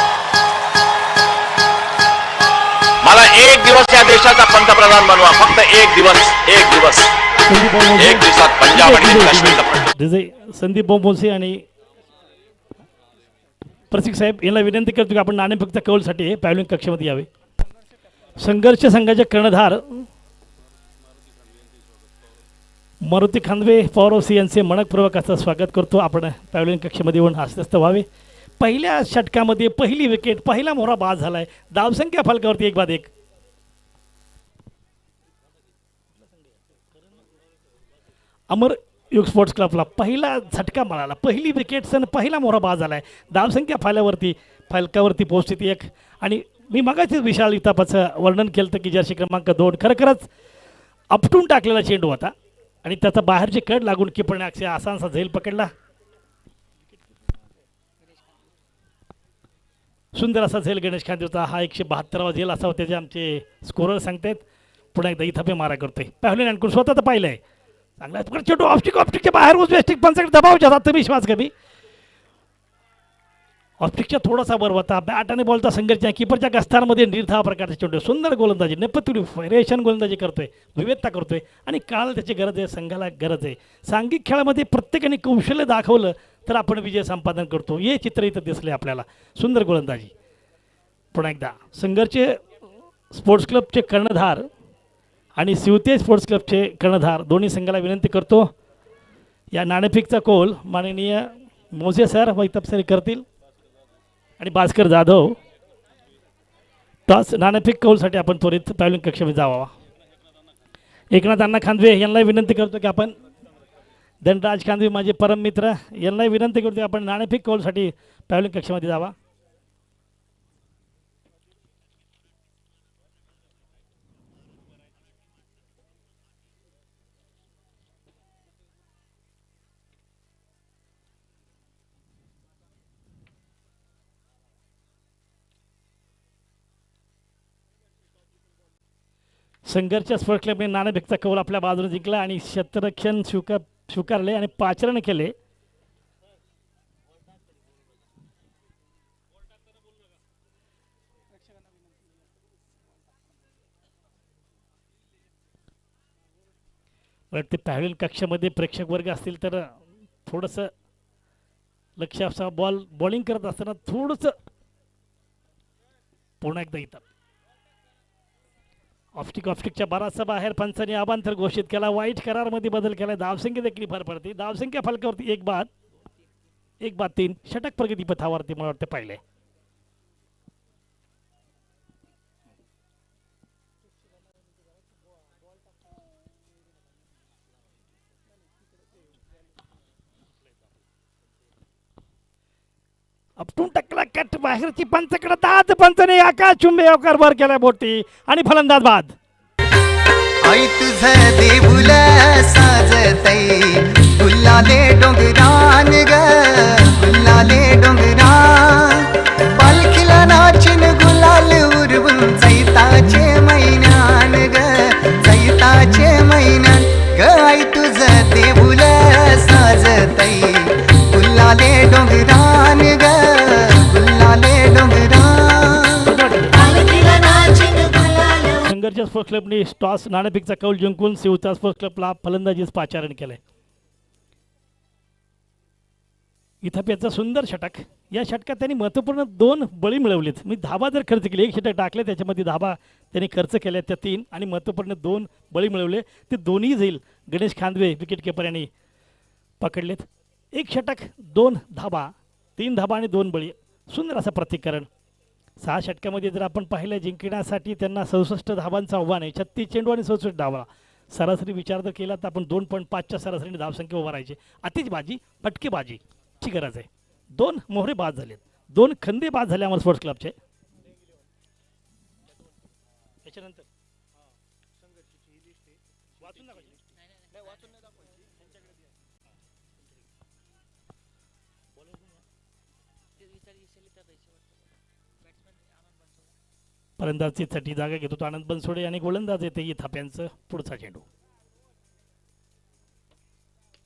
मला एक दिवस या देशाचा पंतप्रधान बनवा. फक्त एक दिवस एक दिवसात पंजाब आणि काश्मीरचा संदीप बोंबोसे आणि प्रसिक साहेब यांना विनंती करतो की आपण नाणेफेकचा कौलसाठी पॅव्हलियन कक्षेमध्ये यावे. संघर्ष संघाचे कर्णधार मारुती खांदवे पॉवरसी यांचे मनपूर्वक असं स्वागत करतो. आपण पॅव्हलियन कक्षेमध्ये येऊन हस्तस्थ व्हावे. पहिल्या षटकामध्ये पहिली विकेट पहिला मोहरा बाद झाला आहे. धावसंख्या फलकावरती 1-1. अमर युग स्पोर्ट्स क्लबला पहिला झटका मिळाला. पहिली विकेट सण पहिला मोहरा बाद झाला आहे. धावसंख्या फलकावरती पोहोचते 1. आणि मी मगाशीच विशाल इतापाचं वर्णन केलं होतं की जर्सी क्रमांक 2 खरोखरच आपटून टाकलेला चेंडू होता आणि त्याचा बाहेरची कड लागून किपरने अक्षय आसानसा झेल पकडला. सुंदर असा झेल गणेश खांदेचा. हा 172वा झेल असावा त्याचे आमचे स्कोरर सांगतात. पुन्हा एकदा इथं मारा करतोय पॅव्हलियन आणखून स्वतः तर पाहिलं आहे. चांगला चेंडू ऑप्टिकच्या बाहेर उजव्या पंचाकडे दबाव जातात तर विश्वास कमी. ऑप्टिकच्या थोडासा वर होता. बॅट आणि बॉलचा संघर्ष किपरच्या गस्तांमध्ये निर्धाव प्रकारचे चेंडू. सुंदर गोलंदाजी नेपथ्य व्हेरिएशन गोलंदाजी करतोय. विविधता करतोय आणि काल त्याची गरज आहे. संघाला गरज आहे. सांघिक खेळामध्ये प्रत्येकाने कौशल्य दाखवलं तर आपण विजय संपादन करतो. हे चित्र इथं दिसले आपल्याला. सुंदर गोलंदाजी. पुन्हा एकदा संघर्ष स्पोर्ट्स क्लबचे कर्णधार आणि शिवतेज स्पोर्ट्स क्लबचे कर्णधार दोन्ही संघाला विनंती करतो या नाणेफेकचा कौल माननीय मोजे सर व इतर सर करतील आणि भास्कर जाधव. टॉस नाणेफेक कौलसाठी आपण त्वरित पॅव्हलियन कक्षेमध्ये जावा. एकनाथ अण्णा खांदवे यांना विनंती करतो की आपण धनराज खांदवे माझे परम मित्र यांना विनंती करतो की आपण नाणेफेक कौलसाठी पॅव्हलियन कक्षेमध्ये जावा. संघर्ष स्पोर्ट्स क्लबने नाणेफेकचा कौल आपल्या बाजूने जिंकला आणि क्षेत्ररक्षण स्वीकारले आणि 5 रन केले. ते पॅव्हलियन कक्षामध्ये प्रेक्षक वर्ग असतील तर थोडंसं लक्ष असा बॉलिंग करत असताना थोडंसं पुन्हा एकदा येतात. ऑप्टिकच्या बराचसा बाहेर पंचांनी अबांतर घोषित केला. वाईट करारमध्ये बदल केला. धावसंख्या देखील भर पडते. धावसंख्या फलकावरती 1 बाद 3 षटक प्रगती पथावरती मला वाटतं पाहिले. आपटून टाकला कट बाहेरची पंचकडे दाद पंचने आकाश चुंबे अवकार वर केला बोटी आणि फलंदाज बाद. आई तुझं देऊल साजतई गुल्लाले डोंगरान ग गुल्लाले डोंगरान पालखीला नाचिन गुलाल उरवून चैताचे महिन्यान ग चैताचे महिन्यान ग आई तुझं देऊल साजतई गुल्लाले डोंगरान ग गुल्लाले डोंगरान पालखीला नाचिन गुलाल. संघर्ष स्पोर्ट्स क्लबने टॉस नाणेफेकचा कौल जिंकून शिवता स्पोर्ट्स क्लबला फलंदाजीस 5 रन केले. इथाप्याचा सुंदर षटक. या षटकात त्यांनी महत्त्वपूर्ण 2 बळी मिळवलेत. मी धाबा जर खर्च केली, एक षटक टाकले त्याच्यामध्ये धाबा त्यांनी खर्च केल्या त्या 3 आणि महत्त्वपूर्ण 2 बळी मिळवले. ते दोन्ही जाईल गणेश खांदवे विकेट किपर यांनी पकडलेत. 1 षटक 2 धाबा, 3 धाबा आणि 2 बळी. सुंदर असं प्रतिकरण. 6 षटकामध्ये जर आपण पाहिलं जिंकण्यासाठी त्यांना 67 धाबांचं आव्हान आहे. 36 चेंडू आणि 67 धावा. सरासरी विचार जर केला तर आपण 2.5च्या सरासरीने धावसंख्या उभारायची. आतिषबाजी फटकेबाजीची गरज आहे. 2 मोहरे बाद झालेत, 2 खंदे बाद झाले आम्हाला स्पोर्ट्स क्लबचे. त्याच्यानंतर फलंदाजीसाठी जागा घेतो तो आनंद बनसोडे आणि गोलंदाज येते इथाप्यांचं पुढचा चेंडू.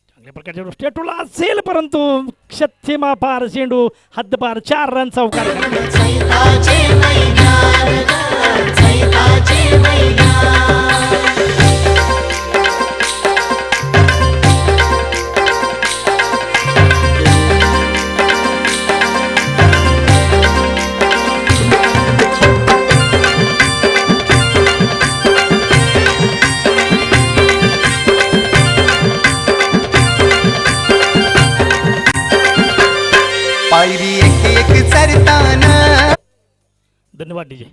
चांगल्या प्रकारच्या स्टेटूला असेल परंतु क्षमा पार चेंडू हद्दपार. 4 रनचा अवकाश. पायरी एक एक चरताना. धन्यवाद डीजे.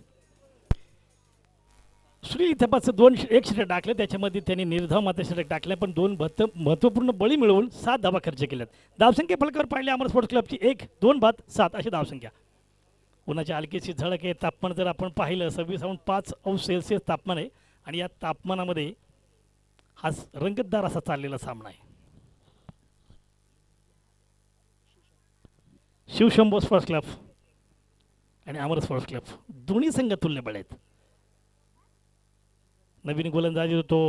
श्री इथपाचं 1 षटक टाकलं, त्याच्यामध्ये त्यांनी निर्धाव मात्र षटक टाकलं पण 2 महत्त्वपूर्ण बळी मिळवून 7 धावा खर्च केल्यात. धावसंख्या फलकावर पाहिले अमर स्पोर्ट्स क्लबची 1, 2 बाद 7 अशी धावसंख्या. उन्हाची हलकीची झळक आहे. तापमान जर आपण पाहिलं 26.5°C तापमान आहे आणि या तापमानामध्ये हा रंगतदार असा चाललेला सामना आहे. शिवशंभो स्पोर्ट्स क्लब आणि अमर स्पोर्ट्स क्लब दोन्ही संघ तुल्यबळ आहेत. नवीन गोलंदाजी होतो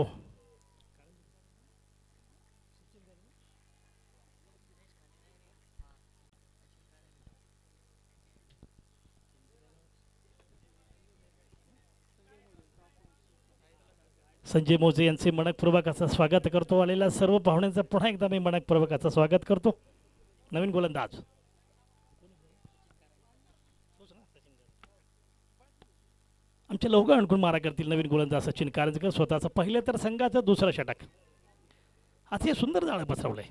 संजय मोजे यांचे मनपूर्वक असं स्वागत करतो. आलेल्या सर्व पाहुण्यांचं पुन्हा एकदा मी मनपूर्वक असं स्वागत करतो. नवीन गोलंदाज आमच्या लोकं आणखून मारा करतील. नवीन गोलंदाज सचिन कारंजकर स्वतःचं पहिलं तर संघाचं दुसरं षटक. अतिशय सुंदर जाळं पसरवलंय.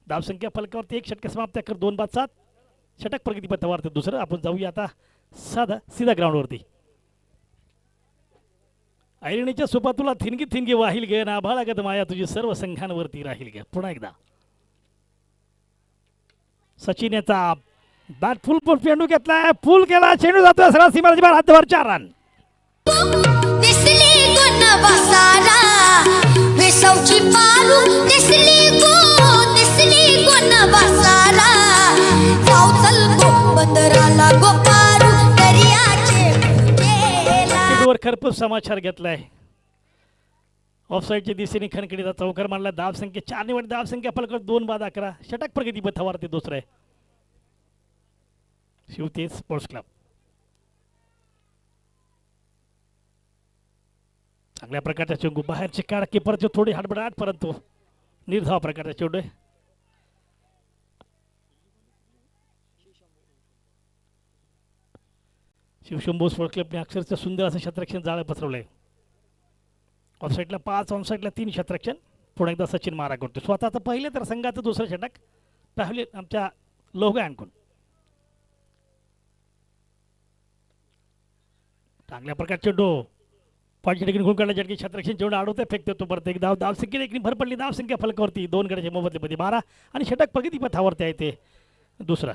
धावसंख्या फलकावरती 1 षटक समाप्त कर 2 बाद 7 षटक प्रगतीपथावरती दुसरं. आपण जाऊया आता सीधा ग्राउंडवरती. ऐरणीच्या सुपा तुला थिनगी थिनगी वाहील गे ना भाळागत माया तुझी सर्व संघांवरती राहील गे. पुन्हा एकदा सचिन याचा बॅट फुल पेंडू घेतलाय, फुल केला, चेंडू जातोय सरळ सीमारेषे बाहेर, हद्दवर 4 रन. दिसली गुण बसारा वेसवची पारू दिसली गुण बसारा जाऊचल गो बंदराला गो पारू दर्याचे चेंडूवर खरपूस समाचार घेतलाय. ऑफसाईडच्या दिशेने खणखणीचा चौकार मारला. धावसंख्या 4 निवड. धावसंख्या फलकावर 2 बाद 11 षटक प्रगतीपथावरती दुसरं आहे शिवतेज स्पोर्ट्स क्लब. चांगल्या प्रकारच्या चेंडू बाहेरचे काढ किपरचे थोडी हडबडाट परंतु निर्धाव प्रकारचा चेंडू आहे. शिवशंभो स्पोर्ट्स क्लबने अक्षरशः सुंदर असं क्षेत्ररक्षण जाळं पसरवलंय. ऑफसाईडला 5 ऑनसाईडला 3 क्षेत्ररक्षण. पुन्हा एकदा सचिन मारा करतो. स्वतःचं पहिलं तर संघाचं दुसरं षटक पाहिले आमच्या लोहगा आणखून. चांगल्या प्रकारचे चेंडू पॉईंटच्या ठिकाणी गुण काढला. झटकी क्षेत्ररक्षण चेंडू अडवते फेकतो तो परत एक धाव. धावसंख्येने एक भर पडली. धावसंख्या फलकावरती 2 गड्याच्या मोबदल्यामध्ये 12 आणि षटक प्रगतीपथावरती आहे ते दुसरा.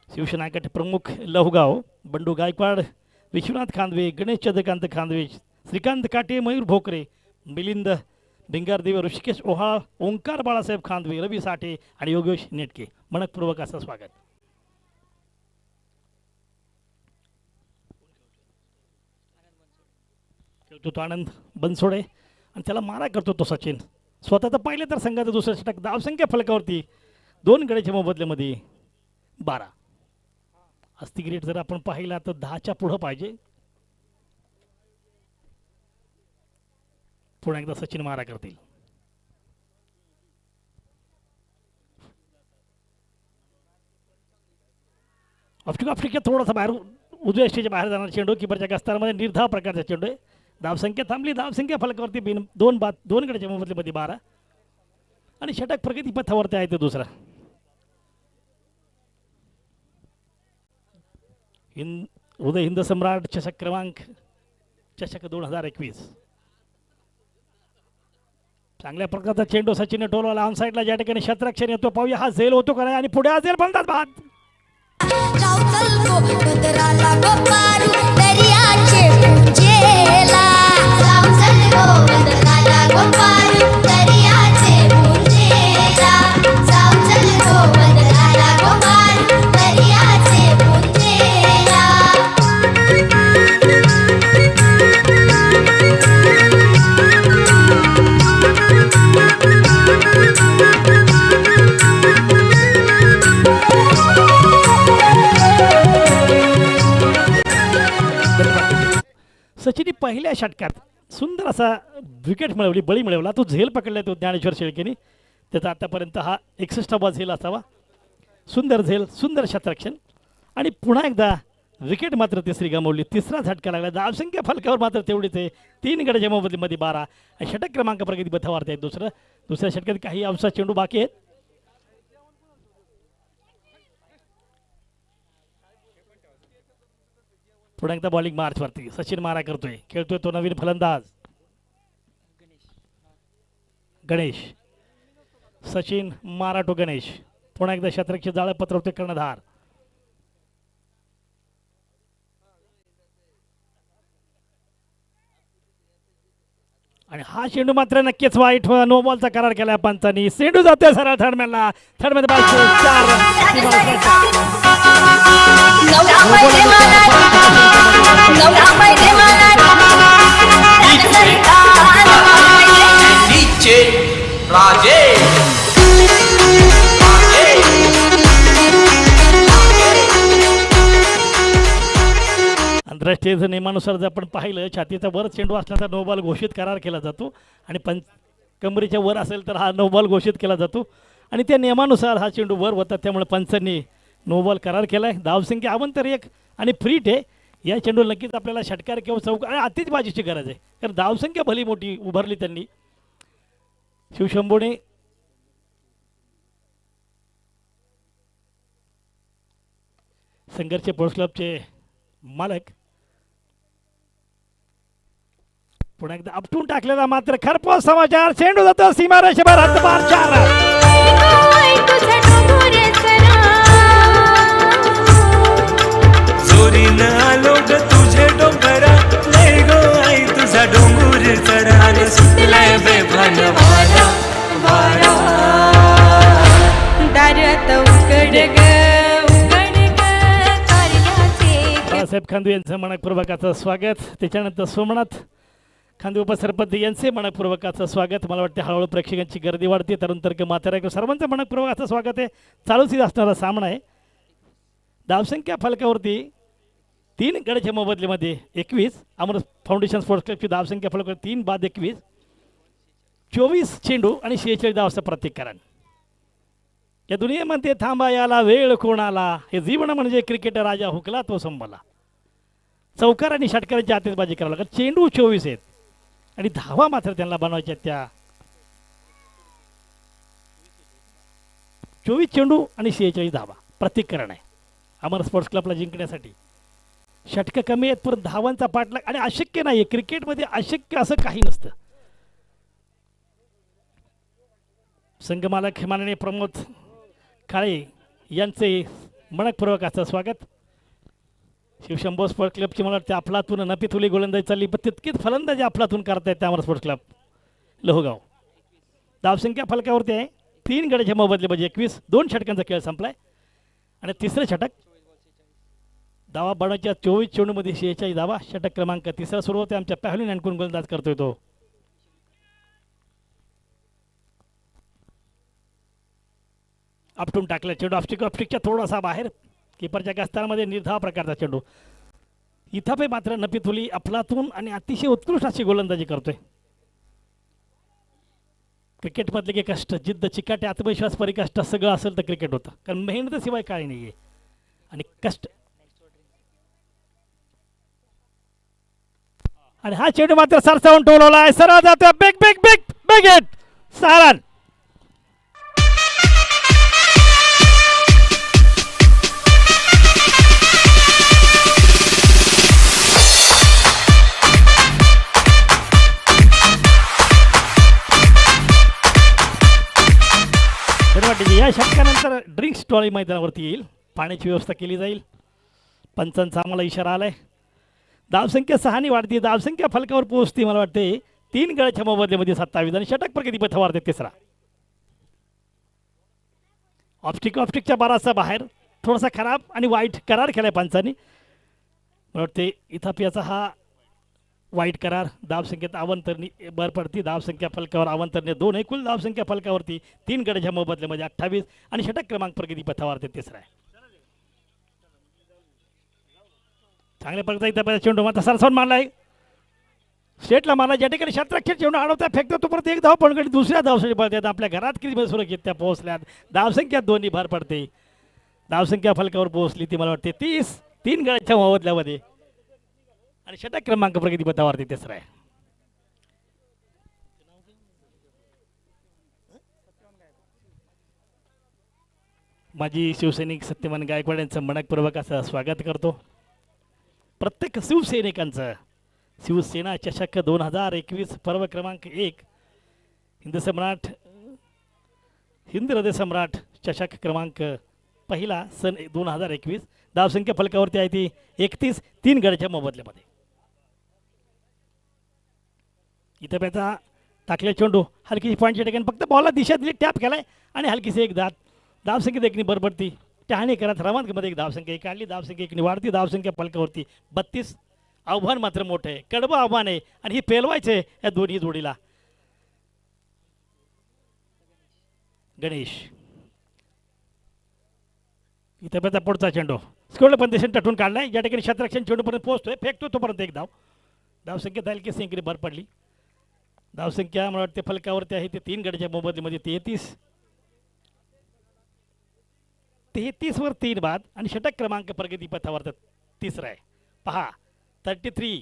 शिवसेना गट प्रमुख लहुगाव बंडू गायकवाड, विश्वनाथ खांदवे, गणेश चंद्रकांत खांदवे, श्रीकांत काटे, मयूर भोकरे, मिलिंद भिंगारदेव, ऋषिकेश ओहाळ, ओंकार बाळासाहेब खांदवे, रवी साठे आणि योगेश नेटके मनपूर्वक असं स्वागत. खेळतो तो आनंद बनसोडे आणि त्याला मारा करतो तो सचिन. स्वतःचं पाहिलं तर संघाचं दुसरं षटक. धावसंख्या फलकावरती 2 गड्याच्या मोबदल्यामध्ये 12. अस्तिक रेट जर आपण पाहिला तर 10च्या पुढं पाहिजे. पुन्हा एकदा सचिन मारा करतील. ऑप्टिकच्या थोडासा बाहेर उजव्या यष्टीच्या बाहेर जाणारा चेंडू किपरच्या गस्तामध्ये निर्धाव प्रकारचा चेंडू आहे. धावसंख्या थांबली. धावसंख्या फलकावरती दोन गड्याच्या मोबदलीमध्ये 12 आणि षटक प्रगतीपथावरती आहे ते दुसरा. उदय हिंद सम्राट चषक क्रमांक चषक 2021. चांगल्या प्रकारचा चेंडू सचिन टोलवाला ऑन साईडला ज्या ठिकाणी क्षेत्ररक्षण येतो पाहूया हा झेल होतो का नाही आणि पुढे हा झेल बनतात बाद. रावतल को बंदराला गोपारू दर्याचे पुंजेला रावतल को बंदराला गोपारू दर्याचे पुंजेला रावतल को बंदराला गोपारू दर्याचे पुंजेला. सचिनने पहिल्या षटकात सुंदर असा विकेट मिळवली, बळी मिळवला. तो झेल पकडला तो ज्ञानेश्वर शेळकेने. त्याचा आतापर्यंत हा 61वा झेल असावा. सुंदर झेल, सुंदर क्षेत्ररक्षण आणि पुन्हा एकदा विकेट मात्र तिसरी गमावली. तिसरा झटका लागला. धावसंख्या फलकावर मात्र तेवढीच आहे. 3 गड्याच्या मोबदलीमध्ये 12 आणि षटक क्रमांक प्रगतीपथावरती आहे दुसऱ्या षटकात काही अवसा चेंडू बाकी आहेत. पुन्हा एकदा बॉलिंग मार्चवरती सचिन मारा करतोय. खेळतोय तो नवीन फलंदाज गणेश. सचिन मारा टू गणेश. पुन्हा एकदा क्षेत्ररक्षक जाळं पत्रवते कर्णधार. आणि हा चेंडू मात्र नक्कीच वाईट. नो बॉलचा करार केला पंचांनी. चेंडू जातोय सरळ थर्डमॅनला. थर्डमॅन आंतरराष्ट्रीय नियमानुसार जर आपण पाहिलं छातीचा वर चेंडू असला तर नो बॉल घोषित करार केला जातो आणि कमरेच्या वर असेल तर हा नो बॉल घोषित केला जातो आणि त्या नियमानुसार हा चेंडू वर होतात. त्यामुळे पंचांनी नो बॉल करार केला आहे. धावसंख्या अवंतर 1 आणि फ्रीट आहे. या चेंडू नक्कीच आपल्याला षटकार किंवा चौक आणि आतिषबाजीची गरज आहे कारण धावसंख्या भली मोठी उभारली त्यांनी. शिवशंभूने संघर्ष स्पोर्ट्स क्लबचे मालक पुन्हा एकदा आपटून टाकलेला मात्र खरपोच समाचार. चेंडू जातो सीमारेषेवर हद्दपार 4 आलो ग तुझे डोंगरा लय गो आई तुझा डोंगर चढाले सुटलाय बेभान वारा वारा दारात उकड ग बाळासाहेब खांदू यांचं मनपूर्वकाचं स्वागत. त्याच्यानंतर सोमनाथ खांदू उपसरपंच यांचे मनपूर्वकाचं स्वागत. मला वाटतं हळूहळू प्रेक्षकांची गर्दी वाढते. तरुण तर्क म्हातारा सर्वांचं मनपूर्वकाचं स्वागत आहे. चालूच असणारा सामना आहे. धावसंख्या फलकावरती 3 गड्याच्या मोबदलीमध्ये 21. अमर फाउंडेशन स्पोर्ट्स क्लबची धावसंख्या फलकावर 3 बाद 21. 24 चेंडू आणि 46 धावांचं प्रत्येकरण. या दुनियेमध्ये थांबा याला वेळ कोणाला. हे जीवन म्हणजे क्रिकेट राजा हुकला तो संभला. चौकार आणि षटकारांची आतिषबाजी करावं लागत. चेंडू 24 आहेत आणि धावा मात्र त्यांना बनवायच्या त्या 24 चेंडू आणि 46 धावा प्रत्येकरण आहे अमर स्पोर्ट्स क्लबला जिंकण्यासाठी. षटकं कमी आहेत परंतु धावांचा पाठलाग आणि अशक्य नाही. क्रिकेटमध्ये अशक्य असं काही नसतं. संघमालक माननीय प्रमोद काळे यांचे मनपूर्वकाचं स्वागत. शिवशंभो स्पोर्ट्स क्लबची मला वाटते अफलातून नपितुली गोलंदाजी चालली पण तितकीच फलंदाजी अफलातून करतायत त्या अमर स्पोर्ट्स क्लब लोहगाव. धावसंख्या फलकावरती आहे 3 गड्याच्या मोबदलीमध्ये 21. 2 षटकांचा खेळ संपलाय आणि तिसरं षटक धावा बनवायच्या 24 चेंडूमध्ये 46 धावा. षटक क्रमांक 3 सुरू होते. आमच्या पहलून आणखून गोलंदाज करतोय तो आपटून टाकला चेंडू ऑप्टिकच्या थोडासा बाहेर. किपरच्या गस्तारामध्ये निर्धाव प्रकारचा चेंडू. इथं मात्र नपितुली अफलातून आणि अतिशय उत्कृष्ट अशी गोलंदाजी करतोय. क्रिकेटमधले की कष्ट जिद्द चिकाटे आत्मविश्वास परिकष्ट सगळं असेल तर क्रिकेट होतं कारण मेहनतीशिवाय काही नाही आहे आणि कष्ट आणि हा चेंडू मात्र सरसावून टोलवला आहे. सरळ जातोय big big big big hit 6 run. या षटकानंतर ड्रिंक्स ट्रॉली मैदानावरती येईल. पाण्याची व्यवस्था केली जाईल. पंचांचा आम्हाला इशारा आलाय. धावसंख्या 6 वाढती. धावसंख्या फलकावर पोहोचती मला वाटते 3 गड्याच्या मोबदल्यामध्ये 27 आणि षटक प्रगती पथावर तिसरा. ऑप्टिकच्या बाराचा बाहेर थोडासा खराब आणि वाईट करार केलाय पंचांनी. मला वाटते इथापियाचा हा वाईट करार. धावसंख्येत अवंतरणी भर पडती. धावसंख्या फलकावर अवंतरणे 2. एकूण धावसंख्या फलकावरती 3 गड्याच्या मोबदल्यामध्ये 28 आणि षटक क्रमांक प्रगती पथावर तिसरा आहे. चांगल्या प्रकारचा इथं चेंडू मात्र सरसावून मारलाय. स्टेटला मारला. ज्या ठिकाणी शतरक्षक चेंडू अडवता फेकतो तो परत एक धाव पण दुसऱ्या धावसाठी पडतात. आपल्या घरात किती सुरक्षित त्या पोहोचल्यात. धावसंख्यात 2 भर पडते. धावसंख्या फलकावर पोहोचली ती मला वाटते 30. 3 गड्याच्या मोबदल्यामध्ये आणि षटक क्रमांक प्रगती पथावरती तिसरा आहे. माजी शिवसैनिक सत्यवान गायकवाड यांचं मनपूर्वक असं स्वागत करतो. प्रत्येक शिवसैनिकांचं शिवसेना चषक 2021 पर्व क्रमांक 1 हिंद हृदय सम्राट चषक क्रमांक पहिला सन 2021. धावसंख्या फलकावरती आहे ती 31. 3 गड्याच्या मोबदल्यामध्ये. इथं त्याचा टाकले चेंडू हलकीशी पॉईंटच्या ठिकाणी फक्त बॉलला दिशा दिली. टॅप केलाय आणि हलकीशी एक धावसंख्येत एकनी बरबडती. टहाणी करत रवानमध्ये एक धावसंख्या काढली. धावसंख्या एकनी वाढती. धावसंख्या फलकावरती 32. आव्हान मात्र मोठं आहे. कडवं आव्हान आहे आणि ही पेलवायचं आहे या दोन्ही जोडीला. गणेश इथं त्याचा पुढचा चेंडू स्कोरला पण देशात टटून काढलाय. ज्या ठिकाणी शतरक्षण चेंडूपर्यंत पोहोचतोय फेकतो तोपर्यंत एक धाव. धावसंख्या हलकी सेंकरी भर पडली. धावसंख्या मला वाटते फलकावरती आहे ते 3 गड्याच्या मोबदल्यामध्ये 33. 33 वर 3 बाद आणि षटक क्रमांक प्रगती पथावर तिसरा आहे. पहा 33.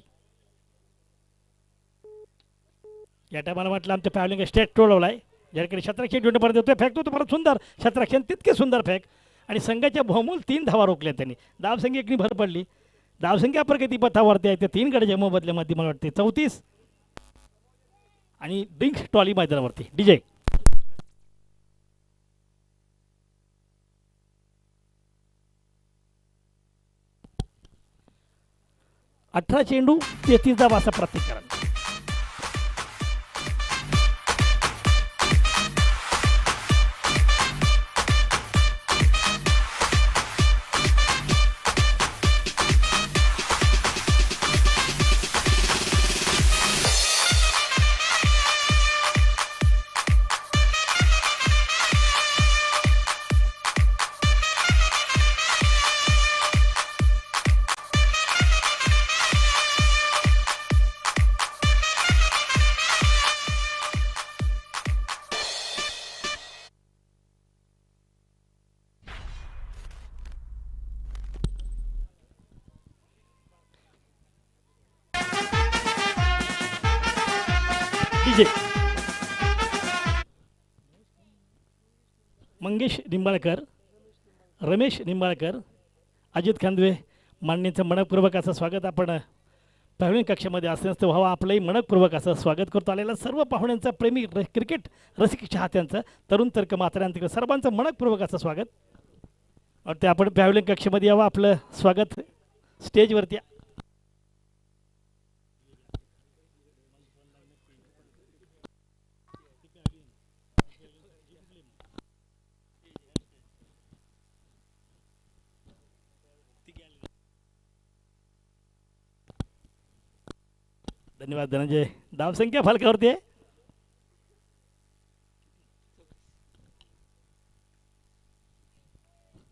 या टायमाला म्हटलं आमच्या पॅवलिंग स्टेट टोळवलाय. ज्या ठिकाणी शतरक्षण चेंडूपर्यंत येतोय फेकतो तो परत सुंदर शतरक्षण तितके सुंदर फेक आणि संघाच्या बहुमूल 3 धावा रोखल्या त्यांनी. धावसंख्या एकनी भर पडली. धावसंख्या प्रगती पथावरती आहे ते 3 गड्याच्या मोबदल्यामध्ये मला वाटते 34 आणि ड्रिंक्स ट्रॉली मैदानावरती डीजे. अठरा चेंडू 33 धावा असा प्रतिकरण. मंगेश निंबाळकर, रमेश निंबाळकर, अजित खांदवे मान्यांचं मनपूर्वक असं स्वागत आपण पाहुणे कक्षामध्ये असण्यास व्हावं आपलंही मनपूर्वक असं स्वागत करतो. आलेल्या सर्व पाहुण्यांचं प्रेमी क्रिकेट रसिक चाहत्यांचं तरुण तर्क मात्र्यांचं सर्वांचं मनपूर्वक असं स्वागत. ते आपण पाहुणे कक्षामध्ये यावं. आपलं स्वागत स्टेजवरती. धन्यवाद धनंजय. धावसंख्या फलकावरती आहे.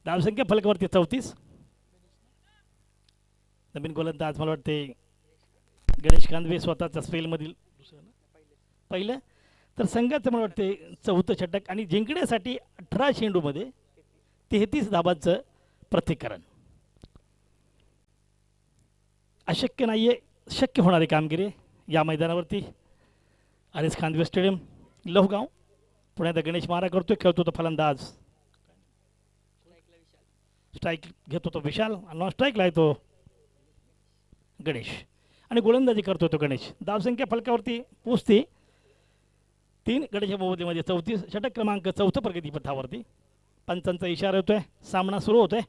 धावसंख्या फलकावरती 34. नवीन गोलंदाज मला वाटते गणेश कांदवे स्वतःच्या स्पेलमधील पहिलं. तर संघाचं मला वाटते 4थं षटक आणि जिंकण्यासाठी 18 चेंडूमध्ये 33 धाबांचं प्रतिकरण. अशक्य नाहीये शक्य होणारी कामगिरी या मैदानावरती आरिस खानवे स्टेडियम लवगाव. पुण्यात गणेश मारा करतोय, खेळतो तो फलंदाज. स्ट्राईक घेतो तो विशाल, नॉन स्ट्राईकला आहे तो गणेश आणि गोलंदाजी करतो तो गणेश. धावसंख्या फलकावरती पोचते 3 गड्याच्या मोबदलीमध्ये 34. षटक क्रमांक 4 प्रगतीपथावरती. पंचांचा इशारा होतोय, सामना सुरू होतोय.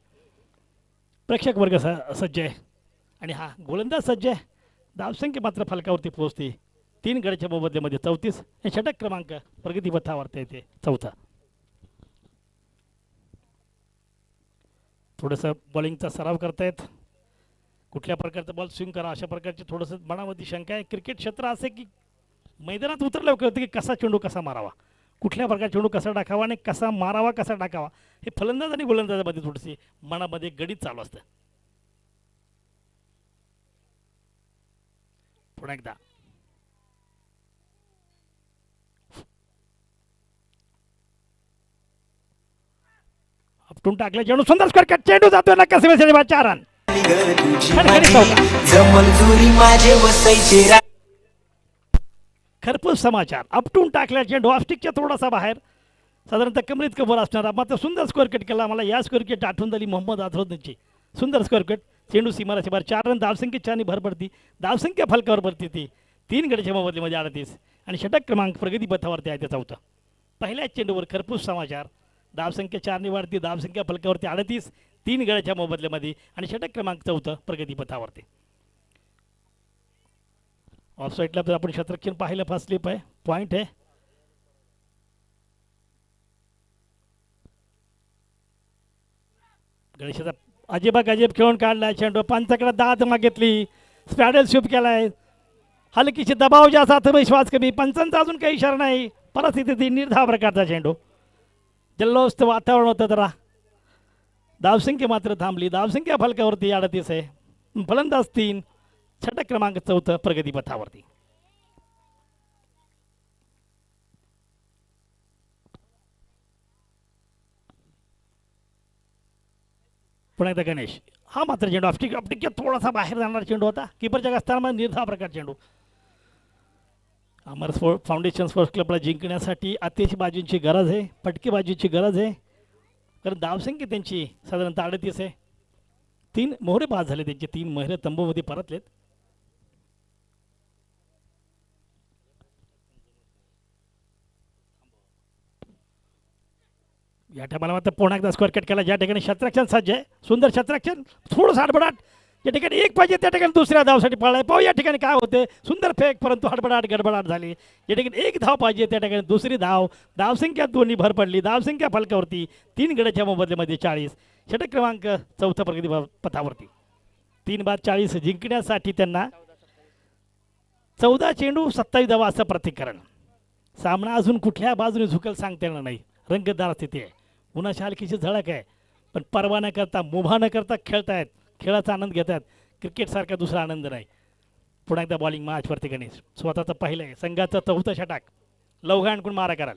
प्रेक्षक वर्ग सज्ज आहे आणि हा गोलंदाज सज्ज आहे. धावसंख्या मात्र फलकावरती पोहोचते 3 गड्याच्या मोबदलीमध्ये 34. हे षटक क्रमांक प्रगतीपथावरती येते 4. थोडंसं बॉलिंगचा सराव करतायत. कुठल्या प्रकारचा बॉल स्विंग करा अशा प्रकारचे थोडंसं मनामध्ये शंका आहे. क्रिकेट क्षेत्र असे की मैदानात उतरल्यावर कळतं की कसा चेंडू कसा मारावा, कुठल्या प्रकारचा चेंडू कसा टाकावा आणि कसा मारावा कसा टाकावा हे फलंदाज आणि गोलंदाजामध्ये थोडीशी मनामध्ये गणित चालू असतं. पुन्हा एकदा आपटून टाकले चेंडू, सुंदर स्क्वेअर कट चेंडू जातोय ना कसे 4 रन. खरपूस समाचार. आपटून टाकल्या चेंडू ऑफस्टिकच्या थोडासा बाहेर, साधारणतः कमरीत कव्हर असणारा, मात्र सुंदर स्क्वेअर कट केला. मला या स्क्वेअर कट आठवण झाली मोहम्मद अझरुद्दीनची. सुंदर स्क्वेअर कट चेंडू सीमाराच्या बाहेर 4 रन. धावसंख्येच्या भर पडती. धावसंख्या फलकावर पडती ती 3 गड्याच्या मोबदलीमध्ये 38 आणि षटक क्रमांक प्रगतीपथावरती आहे ते 4. पहिल्याच चेंडूवर खरपूस समाचार. धावसंख्या 4 वाढती. धावसंख्या फलकावरती 38 3 गड्याच्या मोबदल्यामध्ये आणि षटक क्रमांक 4 प्रगतीपथावरती. ऑफ साईडला आपण शतरक्षण पाहिलं, फर्स्ट स्लिप आहे, पॉईंट आहे. गणेशाचा अजिबाग अजिब खेळून काढलाय चेंडू. पंचाकडे 10 मागितली, स्पॅडल स्वीप केलाय. हलकीशी दबाव जास्त, आत्मविश्वास कमी. पंचांचा अजून काही इशारा नाही. परिस्थिती निर्धाव प्रकारचा चेंडू. जल्लोष वातावरण होतं जरा. धावसंख्या मात्र थांबली. धावसंख्या फलकावरती 38 आहे. फलंदाज 3 षटक क्रमांक 4 प्रगतीपथावरती. पुन्हा एकदा गणेश. हा मात्र चेंडू ऑप्टिक थोडासा बाहेर जाणारा चेंडू होता. किपरच्या गस्तामध्ये निर्धाव प्रकार चेंडू. अमर फाउंडेशन स्पोर्ट्स क्लबला जिंकण्यासाठी अतिशय बाजूंची गरज आहे, पटकी बाजूची गरज आहे. कारण धावसंख्या त्यांची साधारणतः 38 आहे. 3 मोहरे बाद झाले त्यांचे. 3 मोहरे तंबूमध्ये परतलेत. या टायमाला मात्र पुन्हा एकदा स्क्वेअर कट केला. ज्या ठिकाणी शतरक्षण सज्ज आहे, सुंदर शतरक्षण, थोडंसं हडबडाट. या ठिकाणी 1 पाहिजे त्या ठिकाणी दुसऱ्या धावसाठी पळाय. पाहू या ठिकाणी काय होते. सुंदर फेक, परंतु हडबडाट गडबडाट झाली. या ठिकाणी 1 धाव पाहिजे त्या ठिकाणी दुसरी धाव. धावसंख्या 2 भर पडली. धावसंख्या फलकावरती 3 गड्याच्या मोबदल्यामध्ये 40. षटक क्रमांक 4 प्रगतीपथावरती. 3 बाद 40 जिंकण्यासाठी त्यांना 14 चेंडू 27 धावा असं प्रतिकरण. सामना अजून कुठल्या बाजूने झुकल सांगता येणार नाही. रंगतदार स्थिती आहे. उन्हाची हलकीची झळक आहे, पण परवा न करता मुभा न करता खेळतायत. खेळाचा आनंद घेत आहेत. क्रिकेटसारखा दुसरा आनंद नाही. पुन्हा एकदा बॉलिंग मॅचवरती गणेश. स्वतःचं पहिलं आहे, संघाचं 4थं षटक. लवघाणकडून मारा कराल.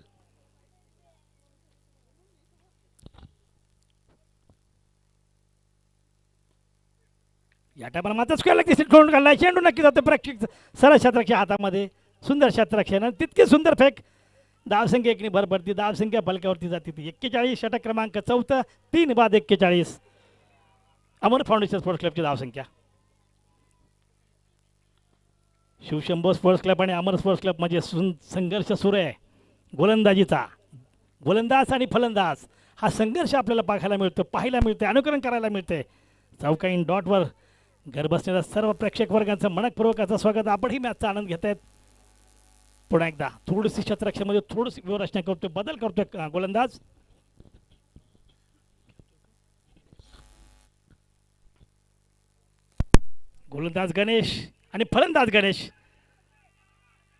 या टायमाला मात्र स्क्वेअर खेळून काढलाय. चेंडू नक्की जातो प्रेक्षक सरळ शतरच्या हातामध्ये. सुंदर शतरक्षण आणि तितके सुंदर फेक. धावसंख्या 1 भर पडती. धावसंख्या फलकावरती जाते ती 41. षटक क्रमांक 4 3 बाद 41. अमर फाउंडेशन स्पोर्ट्स क्लबची धावसंख्या. शिवशंभो स्पोर्ट्स क्लब आणि अमर स्पोर्ट्स क्लब म्हणजे संघर्ष सुरू आहे गोलंदाजीचा. गोलंदाज आणि फलंदाज हा संघर्ष आपल्याला पाहायला मिळतो, पाहायला मिळते, अनुकरण करायला मिळते. चौकाईन डॉटवर घर बसलेल्या सर्व प्रेक्षक वर्गांचं मनपूर्वक असं स्वागत. आपण ही मॅचचा आनंद घेत आहेत. पुन्हा एकदा थोडीशी शतरक्षणामध्ये थोडीशी व्यूहरचना करतोय, बदल करतोय गोलंदाज. गोलंदाज गणेश आणि फलंदाज गणेश.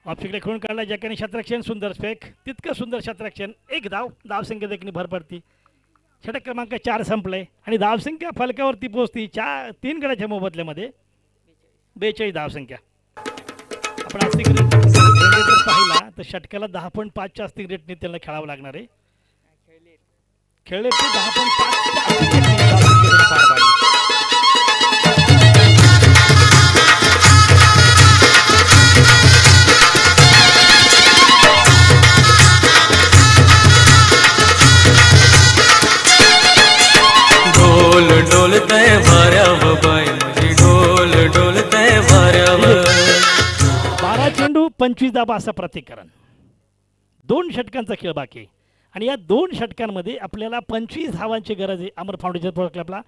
ऑफिकडे खेळून काढला. ज्याने शतरक्षण सुंदर फेक, तितकं सुंदर शतरक्षण. 1 धाव. धावसंख्या 1 भर पडती. षटक क्रमांक 4 संपले आणि धावसंख्या फलकावरती पोहोचती 3 गड्याच्या मोबदल्यामध्ये 42 धावसंख्या. आपण अस्तिक रेट पाहिला तर षटकाला 10.5च्या अस्तिक रेटने त्यांना खेळावं लागणार आहे. खेळले ते 10.5 25 धावा असं प्रतिकरण. 2 षटकांचा खेळ बाकी आहे आणि या 2 षटकांमध्ये आपल्याला 25 धावांची गरज आहे अमर फाउंडेशन स्पोर्ट्स क्लबला.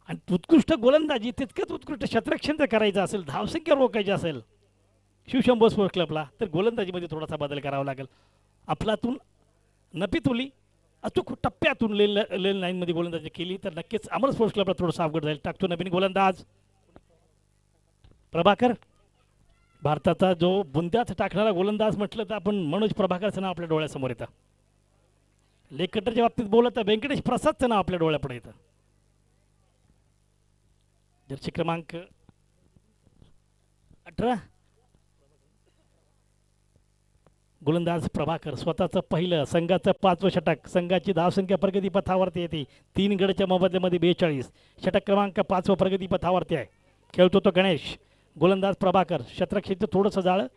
आणि उत्कृष्ट गोलंदाजी तितकंच उत्कृष्ट क्षेत्ररक्षण जर करायचं असेल, धावसंख्या रोखायची असेल शिवशंभो स्पोर्ट्स क्लबला, तर गोलंदाजीमध्ये थोडासा बदल करावा लागेल. आपलातून नपितुली अचूक टप्प्यातून लेन लाईनमध्ये गोलंदाजी केली तर नक्कीच अमर स्पोर्ट्स क्लबला थोडंसं अवघड जाईल. टाकतो नवीन गोलंदाज प्रभाकर. भारताचा जो बुंद्यात टाकणारा गोलंदाज म्हटलं तर आपण मनोज प्रभाकरचं नाव आपल्या डोळ्यासमोर येतं. लेग कटरच्या बाबतीत बोलत तर व्यंकटेश प्रसादचं नाव आपल्या डोळ्यापुढे येतं. जर्सी क्रमांक 18 गोलंदाज प्रभाकर. स्वतःचं पहिलं संघाचं 5वं षटक. संघाची धावसंख्या प्रगती पथावरती येते. 3 गडच्या मोबदल्यामध्ये 42. षटक क्रमांक 5वं प्रगती पथावरती आहे. खेळतो तो गणेश. गोलंदाज प्रभाकर. क्षेत्रक्षेत्र थोडंसं जाळं.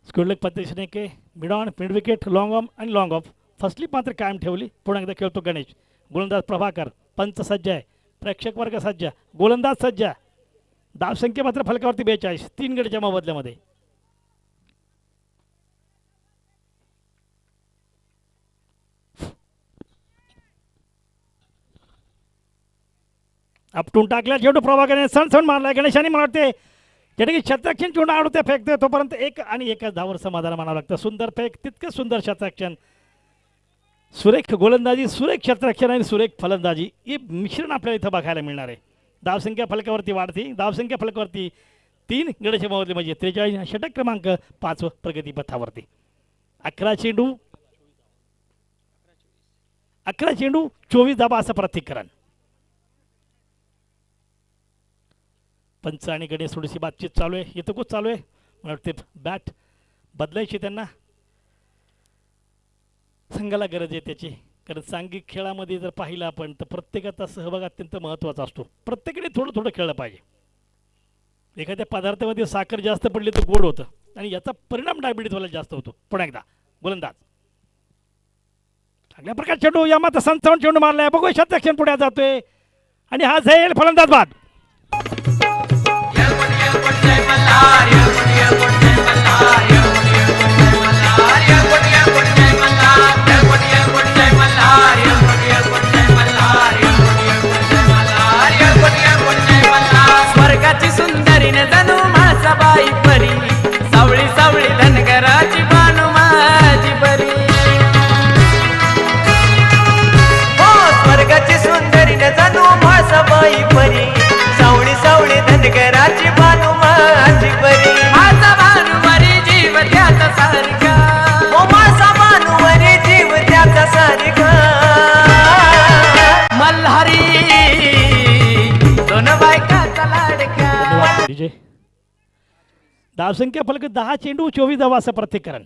स्क्वेअर लेग पद्धतीने के mid on, mid wicket, long on आणि लॉंग ऑफ. फर्स्ट स्लिप मात्र कायम ठेवली. पुन्हा एकदा खेळतो गणेश. गोलंदाज प्रभाकर. पंच सज्ज आहे. प्रेक्षक वर्ग सज्ज. गोलंदाज सज्ज. धावसंख्या मात्र फलकावरती 42. 3 गडच्या मोबदल्यामध्ये. आपटून टाकल्या चेंडू प्रभाकरने सण मारला. गणेशाने मला वाटते त्या ठिकाणी क्षेत्ररक्षण चेंडू आवडते फेकते तोपर्यंत एकच धावावर समाधान मानावं लागतं. सुंदर फेक, तितकं सुंदर क्षेत्ररक्षण, सुरेख गोलंदाजी, सुरेख क्षेत्ररक्षण आणि सुरेख फलंदाजी हे मिश्रण आपल्याला इथं बघायला मिळणार आहे. धावसंख्या फलकावरती वाढते. धावसंख्या फलकावरती 3 गडच्या मोबदले म्हणजे 43. षटक क्रमांक 5 प्रगती पथावरती. 11 चेंडू 24 धावा असं प्रतिकरण. पंच आणि गणेश थोडीशी बातचीत चालू आहे. इथं खूप चालू आहे. मला वाटते बॅट बदलायची त्यांना. संघाला गरज आहे त्याची. कारण सांघिक खेळामध्ये जर पाहिलं आपण तर प्रत्येकाचा सहभाग अत्यंत महत्त्वाचा असतो. प्रत्येकाने थोडं थोडं खेळलं पाहिजे. एखाद्या पदार्थामध्ये साखर जास्त पडली तर गोड होतं आणि याचा परिणाम डायबिटीजवाला जास्त होतो. पुन्हा एकदा गोलंदाज चांगल्या प्रकारे चेंडू या मात्र संचावन चेंडू मारलाय. बघू क्षेत्ररक्षण पुढे जातोय आणि हा जाईल फलंदाज बाद. स्वर्गाची सुंदरीने जणू माळसाबाई परी, सावळी सावळी धनगराची बानू माझी बरी. हो स्वर्गाची सुंदरीने जणू माळसाबाई परी, सावळी सावळी धनगराची बानू माझी बरी. माझा भानुवरी जीव त्याचा सारखा, हो माझा भानुवरी जीव त्याचा सारखा. मल्हारी दोन बायकाचा लाडका. धावसंख्या फलक 10 चेंडू 24 धावा असं प्रतिकरण.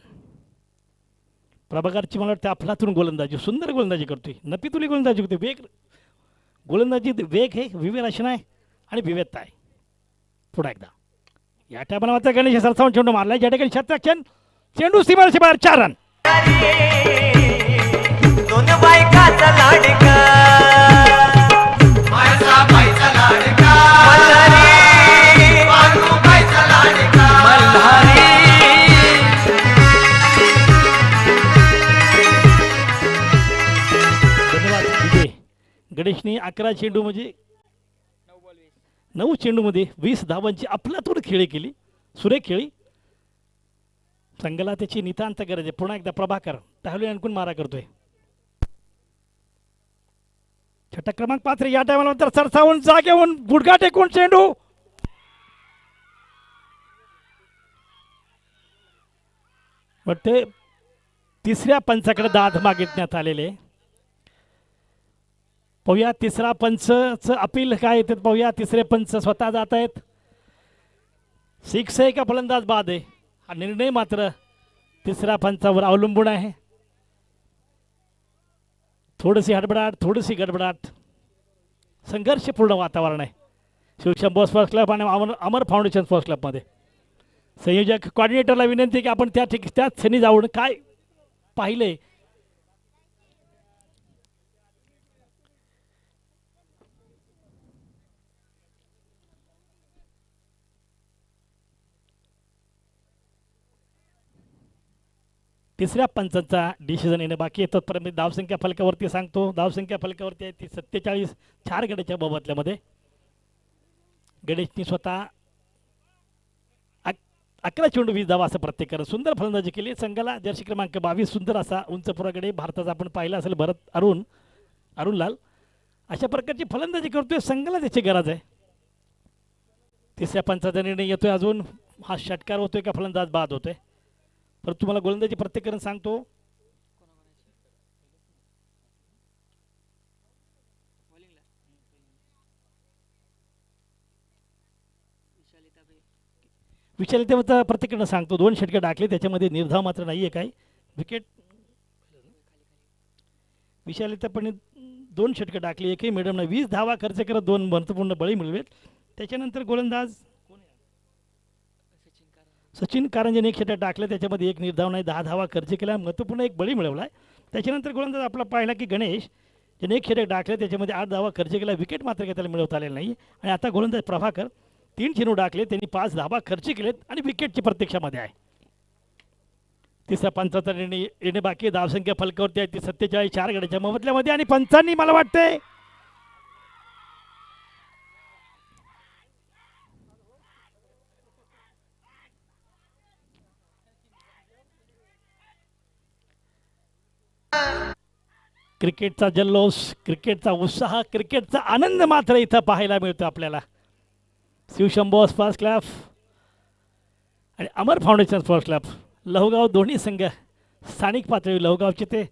प्रभाकरची मला वाटतं अफलातून गोलंदाजी, सुंदर गोलंदाजी करतोय. नपितुली गोलंदाजी करतोय. वेग गोलंदाजी वेग आहे, विवेक रचना आहे आणि विवेकता आहे. पुढे एकदा या टायमाला मात्र गणेश सरसावून चेंडू मारलाय. ज्या ठिकाणी क्षेत्ररक्षण चेंडू सीमारेषे बाहेर 4 रन. दोन बायकाचा लाडका, माळसाबाईचा लाडका, मल्हारी बानूबाईचा लाडका, मल्हारी. धन्यवाद विजय. गणेशने 11 चेंडू म्हणजे 9 चेंडूमध्ये 20 धावांची अफलातून खेळी केली. सुरेख खेळी. संघाला त्याची नितांत गरज आहे. पुन्हा एकदा प्रभाकर टहलून आणखून मारा करतोय. षटक क्रमांक 5 या टायमाला तर सरसावून जागेहून गुडघा टेकून चेंडू. वाटते तिसऱ्या पंचाकडे दाद मागितण्यात आलेले. पाहूया तिसरा पंचचं अपील काय येते पाहूया. तिसरे पंच स्वतः जात आहेत. 6 आहे का फलंदाज बाद आहे हा निर्णय मात्र तिसऱ्या पंचावर अवलंबून आहे. थोडीशी हडबडाट, थोडीशी गडबडाट, संघर्षपूर्ण वातावरण आहे शिवशंभो स्पोर्ट्स क्लब आणि अमर फाउंडेशन स्पोर्ट्स क्लबमध्ये. संयोजक कॉर्डिनेटरला विनंती की आपण त्याच क्षणी जाऊन काय पाहिले तिसऱ्या पंचांचा डिसिजन येणं बाकी आहे. तत्पर्यंत मी धावसंख्या फलकावरती सांगतो. धावसंख्या फलकावरती आहे ती 47, 4 गड्याच्या बाबतल्यामध्ये. गणेशनी स्वतः 11 चेंडू 20 धावा असं प्रत्येकानं सुंदर फलंदाजी केली. संघाला जर्सी क्रमांक 22 सुंदर असा उंच पुराकडे भारताचा आपण पाहिला असेल भरत अरुणलाल अशा प्रकारची फलंदाजी करतोय. संघाला त्याची गरज आहे. तिसऱ्या पंचाचा निर्णय येतोय. अजून हा षटकार होतोय का फलंदाज बाद होतोय. परंतु तुम्हाला गोलंदाजी प्रत्येकानं सांगतो. विशालितेचा प्रत्येकानं सांगतो. 2 षटके टाकले त्याच्यामध्ये निर्धाव मात्र नाही आहे. काय विकेट विशालितापणे 2 षटके टाकली. एकही मिडम नाही. 20 धावा खर्च करत 2 महत्त्वपूर्ण बळी मिळवेल. त्याच्यानंतर गोलंदाज सचिन कारंजेने 1 षटक टाकलं त्याच्यामध्ये 1 निर्धाव नाही. 10 धावा खर्च केला महत्त्वपूर्ण 1 बळी मिळवला आहे. त्याच्यानंतर गोलंदाज आपला पाहिला की गणेश ज्याने 1 षटक टाकलं त्याच्यामध्ये 8 धावा खर्च केला. विकेट मात्र काही त्याला मिळवता आलेला नाही. आणि आता गोलंदाज प्रभाकर 3 चेंडू टाकले त्यांनी 5 धावा खर्च केलेत आणि विकेटची प्रतीक्षामध्ये आहे. तिसऱ्या पंचाचा निर्णय येणे बाकी. धावसंख्या फलकावरती आहे ती 47, 4 गड्याच्या मोबदल्यामध्ये. आणि पंचांनी मला वाटते क्रिकेटचा जल्लोष, क्रिकेटचा उत्साह, क्रिकेटचा आनंद मात्र इथं पाहायला मिळतो आपल्याला. शिवशंभो स्पोर्ट्स क्लब आणि अमर फाउंडेशन स्पोर्ट्स क्लब लहुगाव दोन्ही संघ स्थानिक पातळी लहुगावचे ते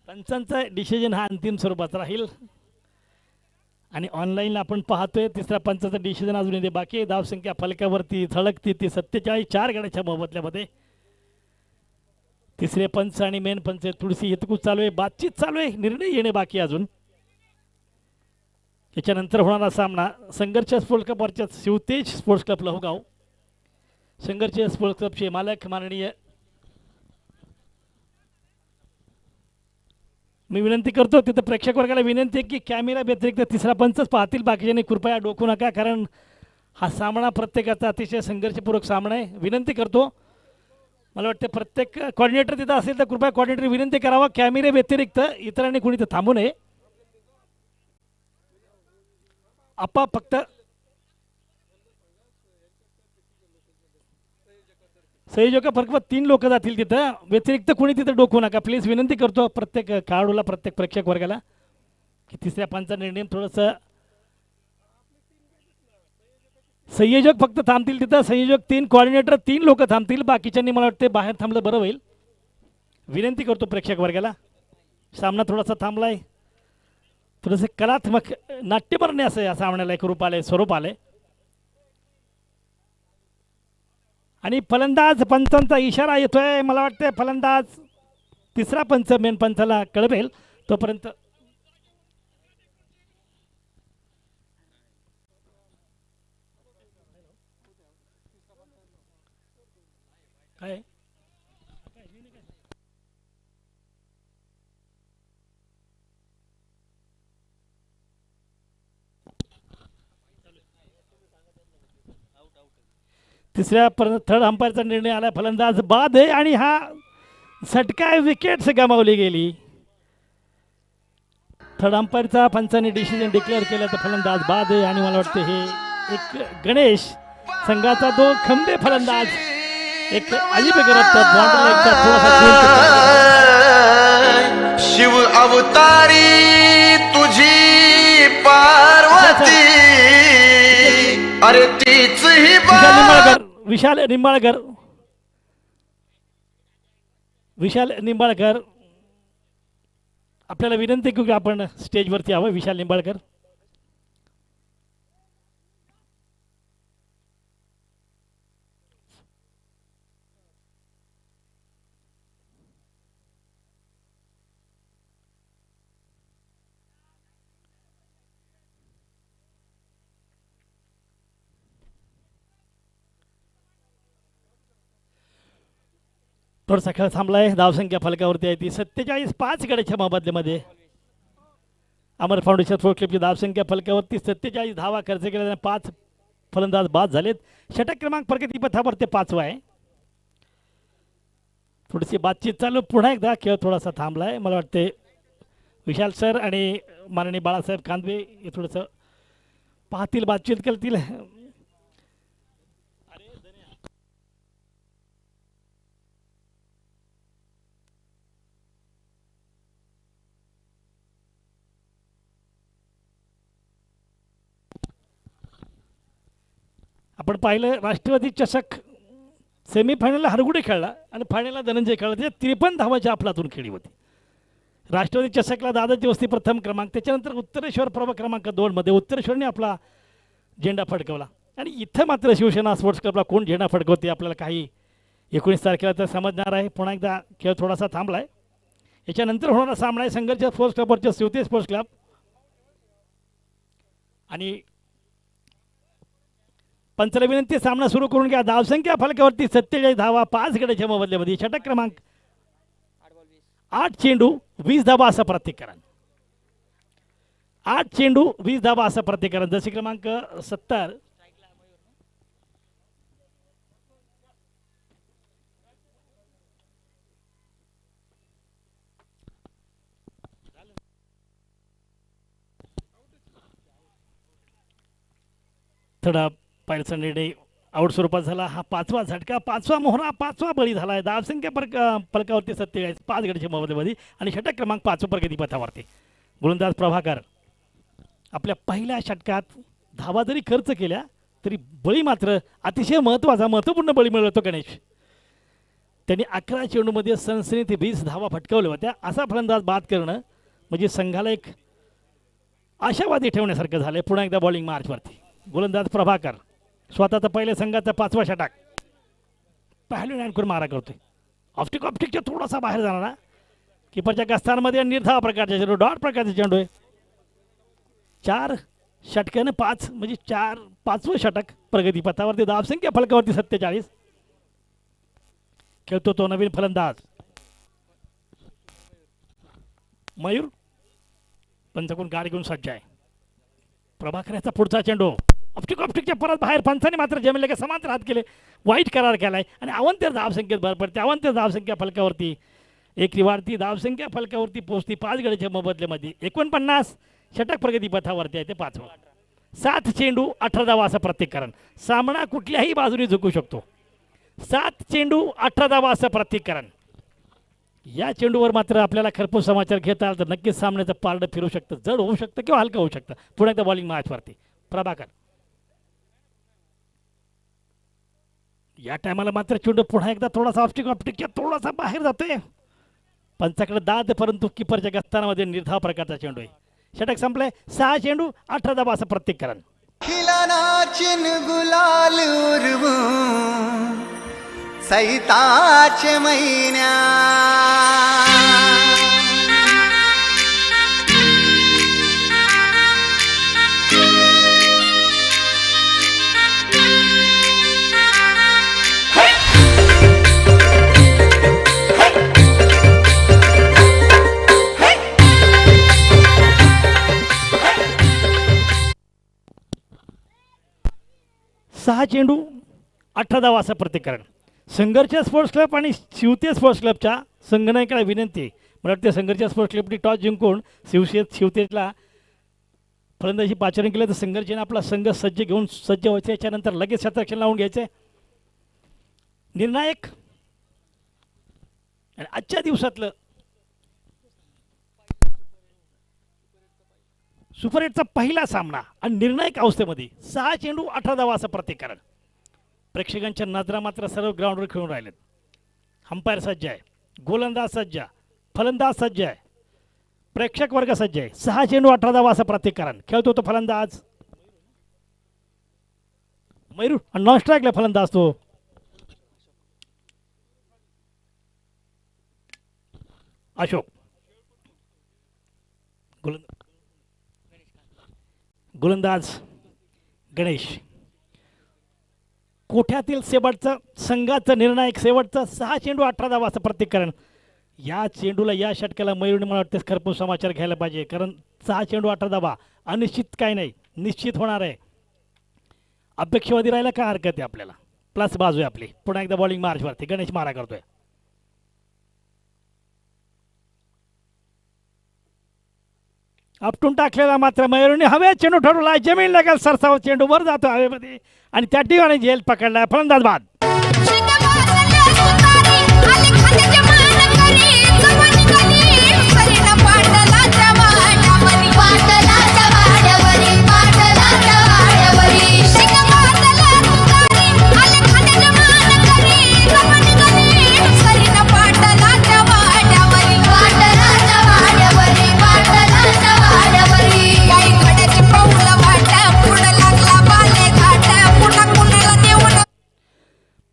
पंचांचा डिसिजन हा अंतिम स्वरूपाचा राहील. आणि ऑनलाईन आपण पाहतोय तिसऱ्या पंचाचा डिसिजन अजून येते बाकी आहे. धावसंख्या फलकावरती झळकती ती 47, 4 गड्याच्या मोबदल्यामध्ये. तिसरे पंच आणि मेन पंच थोडीशी हितकूच चालू आहे. बातचीत चालू आहे. निर्णय येणे बाकी अजून. याच्यानंतर होणारा सामना संघर्ष स्पोर्ट्स क्लबवरच्या शिवतेज स्पोर्ट्स क्लब लहुगाव. संघर्ष स्पोर्ट्स क्लबचे मालक माननीय मी विनंती करतो तिथं प्रेक्षक वर्गाला विनंती आहे की कॅमेरा व्यतिरिक्त तिसरा पंचच पाहतील. बाकीच्यांनी कृपया डोकू नका कारण हा सामना प्रत्येकाचा अतिशय संघर्षपूर्वक सामना आहे. विनंती करतो. मला वाटतं प्रत्येक कॉर्डिनेटर तिथं असेल तर कृपया कॉर्डिनेटर विनंती करावा कॅमेरे व्यतिरिक्त इतरांनी कुणी तर थांबू नये. आपा फक्त संयोजक फक्त 3 लोक जातील तिथं व्यतिरिक्त कुणी तिथं डोकू नका प्लीज. विनंती करतो प्रत्येक खेळाडूला प्रत्येक प्रेक्षक वर्गाला की तिसऱ्या पंचा निर्णय थोडंसं संयोजक फक्त थांबतील तिथं. संयोजक 3 कॉर्डिनेटर 3 लोक थांबतील. बाकीच्यांनी मला वाटते बाहेर थांबलं बरं होईल. विनंती करतो प्रेक्षक वर्गाला. सामना थोडासा थांबलाय. थोडंसं कलात्मक नाट्यमरणे असं या सामन्याला एक रूप आले स्वरूप आले. आणि फलंदाज पंचांचा इशारा येतोय. मला वाटतं फलंदाज तिसरा पंच मेन पंचाला कळवेल तोपर्यंत काय तिसऱ्या थर्ड अंपायरचा निर्णय आला. फलंदाज बाद आहे आणि हा झटका विकेट्स गमावली गेली. थर्ड अंपायरचा पंचाने डिसिजन डिक्लेअर केला तर फलंदाज बाद आहे. आणि मला वाटतं हे एक गणेश संघाचा 2 खंबे फलंदाज एक अजीब करत शिव अवतारी तुझी पार्वती अरे तीच ही विशाल निंबाळकर आपल्याला विनंती करू की आपण स्टेजवरती यावं. विशाल निंबाळकर थोडासा खेळ थांबलाय. धावसंख्या फलकावरती आहे ती 47, 5 गड्याच्या मोबदल्यामध्ये. अमर फाउंडेशन स्पोर्ट्स क्लबची धावसंख्या फलकावरती 47 धावा खर्च केल्याने 5 फलंदाज बाद झालेत. षटक क्रमांक प्रगतीपथावर ते 5वा आहे. थोडीशी बातचीत चालू, पुन्हा एकदा खेळ थोडासा थांबला आहे. मला वाटते विशाल सर आणि माननीय बाळासाहेब कांदवे हे थोडंसं पाहतील, बातचीत करतील. आपण पाहिलं राष्ट्रवादी चषक सेमीफायनलला हरगुडे खेळला आणि फायनलला धनंजय खेळला. त्याच्या 53 धावाच्या आपलातून खेळी होती. राष्ट्रवादी चषकला दादाची वस्ती प्रथम क्रमांक, त्याच्यानंतर उत्तरेश्वर प्रभाग क्रमांक 2 मध्ये उत्तरेश्वरने आपला झेंडा फडकवला. आणि इथं मात्र शिवसेना स्पोर्ट्स क्लबला कोण झेंडा फडकवते आपल्याला काही 19 तारखेला तर समजणार आहे. पुन्हा एकदा खेळ थोडासा थांबला आहे. याच्यानंतर होणारा सामना आहे संघर्ष स्पोर्ट्स क्लबवरच्या शिवते स्पोर्ट्स क्लब आणि पंचला विनंती सामना सुरू करून घ्या. धावसंख्या फलकावरती 47 धावा 5 गड्याच्या मोबदल्यामध्ये. षटक क्रमांक 8 चेंडू 20 धावा असं प्रतिकरण. 8 चेंडू 20 धावा असं प्रतिकरण. जशी क्रमांक 70 थोडा पायलचा निर्णय आउट स्वरूपात झाला. हा 5वा झटका, 5वा मोहरा, 5वा बळी झाला आहे. धावसंख्या फलकावरती 47 5 गड्याच्या मोबदल्यामध्ये आणि षटक क्रमांक 5 प्रगतीपथावरती. गोलंदाज प्रभाकर आपल्या पहिल्या षटकात धावा जरी खर्च केल्या तरी बळी मात्र अतिशय महत्त्वपूर्ण बळी मिळवतो गणेश. त्यांनी 11 चेंडूमध्ये सनसनीत 20 धावा फटकावल्या होत्या. असा फलंदाज बाद करणं म्हणजे संघाला एक आशावादी ठेवण्यासारखं झालं. पुन्हा एकदा बॉलिंग मार्चवरती गोलंदाज प्रभाकर स्वतःचा पहिल्या संघाचा 5वा षटक पहिल्या करून मारा करतोय. ऑप्टिकच्या थोडासा बाहेर जाणारा किपरच्या गस्तांमध्ये निर्धाव प्रकारचा चेंडू, डॉट प्रकारचा चेंडू आहे. 4 षटकाने 5 म्हणजे 5वं षटक प्रगतीपथावरती. धावसंख्या फलकावरती 47. खेळतो तो नवीन फलंदाज मयूर. पंचकून गाडी घेऊन सज्ज आहे. प्रभाकराचा पुढचा चेंडू ऑप्टिकच्या परत बाहेर. पंचाने मात्र जमेल का समांतर हात केले, वाईट करार केलाय आणि अवंतर धावसंख्येत भर पडते. अवंतर धावसंख्या फलकावरती एक वाढती. धावसंख्या फलकावरती पोहोचती 5 गड्याच्या मोबदल्यामध्ये 49. षटक प्रगतीपथावरती आहे ते 5वं. 7 चेंडू 18 धावा असं प्रत्येकरण. सामना कुठल्याही बाजूने झुकू शकतो. 7 चेंडू 18 धावा असं प्रत्येकरण. या चेंडूवर मात्र आपल्याला खरपूस समाचार घेता आला तर नक्कीच सामन्याचं पारडं फिरू शकतं, जड होऊ शकतं किंवा हलकं होऊ शकतं. पुन्हा एकदा बॉलिंग मॅचवरती प्रभाकर. या टायमाला मात्र चेंडू पुन्हा एकदा थोडासा ऑप्टिकच्या थोडासा बाहेर जातोय. पंचाकडे दाद परंतु किपरच्या गस्तानामध्ये निर्धाव प्रकारचा चेंडू आहे. षटक संपलंय. 6 चेंडू 18 धावा असं प्रत्येकरण. खिलानाचिन गुलाल उरवून सैताचे महिन्या सहा चेंडू 18 धावा असं प्रतिकरण. संघर्ष स्पोर्ट्स क्लब आणि शिवते स्पोर्ट्स क्लबच्या संघनायकाला विनंती. मला वाटते संघर्ष स्पोर्ट्स क्लबने टॉस जिंकून शिवतेला फलंदाजी पाचारण केलं तर संघर्षाने आपला संघ सज्ज घेऊन सज्ज व्हायचं. याच्यानंतर लगेच शतरक्षण लावून घ्यायचं. निर्णायक आणि आजच्या दिवसातलं सुपर 8चा पहिला सामना आणि निर्णायक अवस्थेमध्ये 6 चेंडू 18 धावा असं प्रतिकरण. प्रेक्षकांच्या नजरा मात्र सर्व ग्राउंडवर खेळून राहिलेत. अंपायर सज्ज आहे, गोलंदाज सज्ज, फलंदाज सज्ज आहे, प्रेक्षक वर्ग सज्ज आहे. 6 चेंडू 18 धावा असं प्रतिकरण. खेळतो तो फलंदाज मयूर आणि नॉन स्ट्राईकला फलंदाज तो अशोक. गोलंदाज गणेश. कोठ्यातील शेवटचं संघाचं निर्णायक शेवटचं 6 चेंडू 18 धावा असं प्रत्येकरण. या चेंडूला या षटकाला मयूरने मला वाटतं खरपून समाचार घ्यायला पाहिजे, कारण 6 चेंडू 8 धावा अनिश्चित काय नाही, निश्चित होणार आहे. अपेक्षावादी राहायला काय हरकत आहे आपल्याला. प्लस बाजू आहे आपली. पुन्हा एकदा बॉलिंग मार्चवरती गणेश मारा करतोय. आपटून टाकलेला मात्र मयूरने हवे चेंडू ठरवला. जमीन लागेल सरसाव चेंडू वर जातो हवेमध्ये आणि त्या ठिकाणी झेल पकडला. फलंदाज बाद.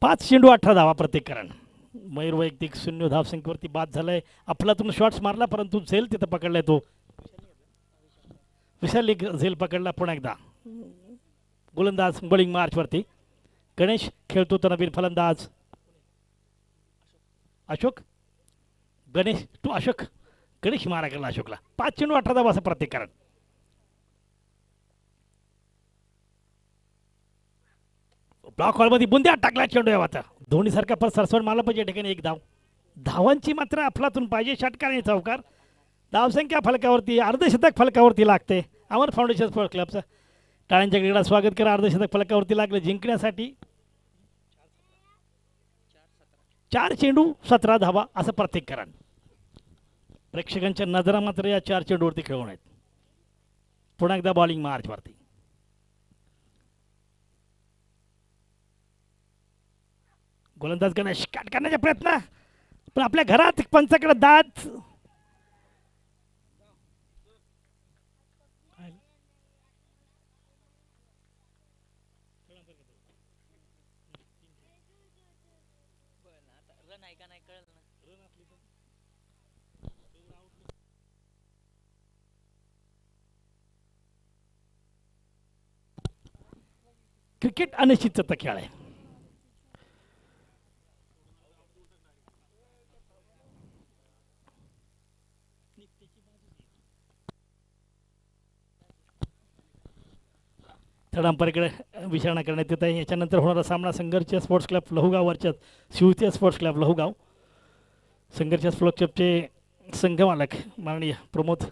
पाच चेंडू 18 धावा प्रत्येकरण. मयूर वैयक्तिक 0 धावसंख्येवरती बाद झालाय. अफलातून शॉट्स मारला परंतु झेल तिथं पकडलाय. तो विशाल झेल पकडला. पुन्हा एकदा गोलंदाज बॉलिंग मार्चवरती. गणेश खेळतो तर नवीन फलंदाज अशोक. गणेश टू अशोक. गणेश मारा केला अशोकला. 5 चेंडू 18 धावा असं प्रत्येकरण. ब्लॉक हॉलमध्ये बुंद्या टाकला चेंडू यावाचा. धोनीसारखा पर सरसवड मारला पाहिजे ठिकाणी 1 धाव. धावांची मात्र अफलातून पाहिजे. षटकार आणि चौकार. धावसंख्या फलकावरती अर्धशतक फलकावरती लागते. अमर फाउंडेशन स्पोर्ट्स क्लबचं टाळ्यांच्या क्रीडा स्वागत करा. अर्धशतक फलकावरती लागलं जिंकण्यासाठी. 4 चेंडू 17 धावा असं प्रत्येकरण. प्रेक्षकांच्या नजरा मात्र या 4 चेंडूवरती खेळून आहेत. पुन्हा एकदा बॉलिंग मार्चवरती. गोलंदाज गणेश काट करण्याचा प्रयत्न, पण आपल्या घरात पंचाकडे दात. क्रिकेट अनिश्चितता खेळ आहे. थर्ड अंपायरकडे विचारणा करण्यात येत आहे. याच्यानंतर होणारा सामना संघर्ष स्पोर्ट्स क्लब लहुगाव वर्चत शिवते स्पोर्ट्स क्लब लहुगाव. संघर्ष स्पोर्ट्स क्लबचे संघमालक माननीय प्रमोद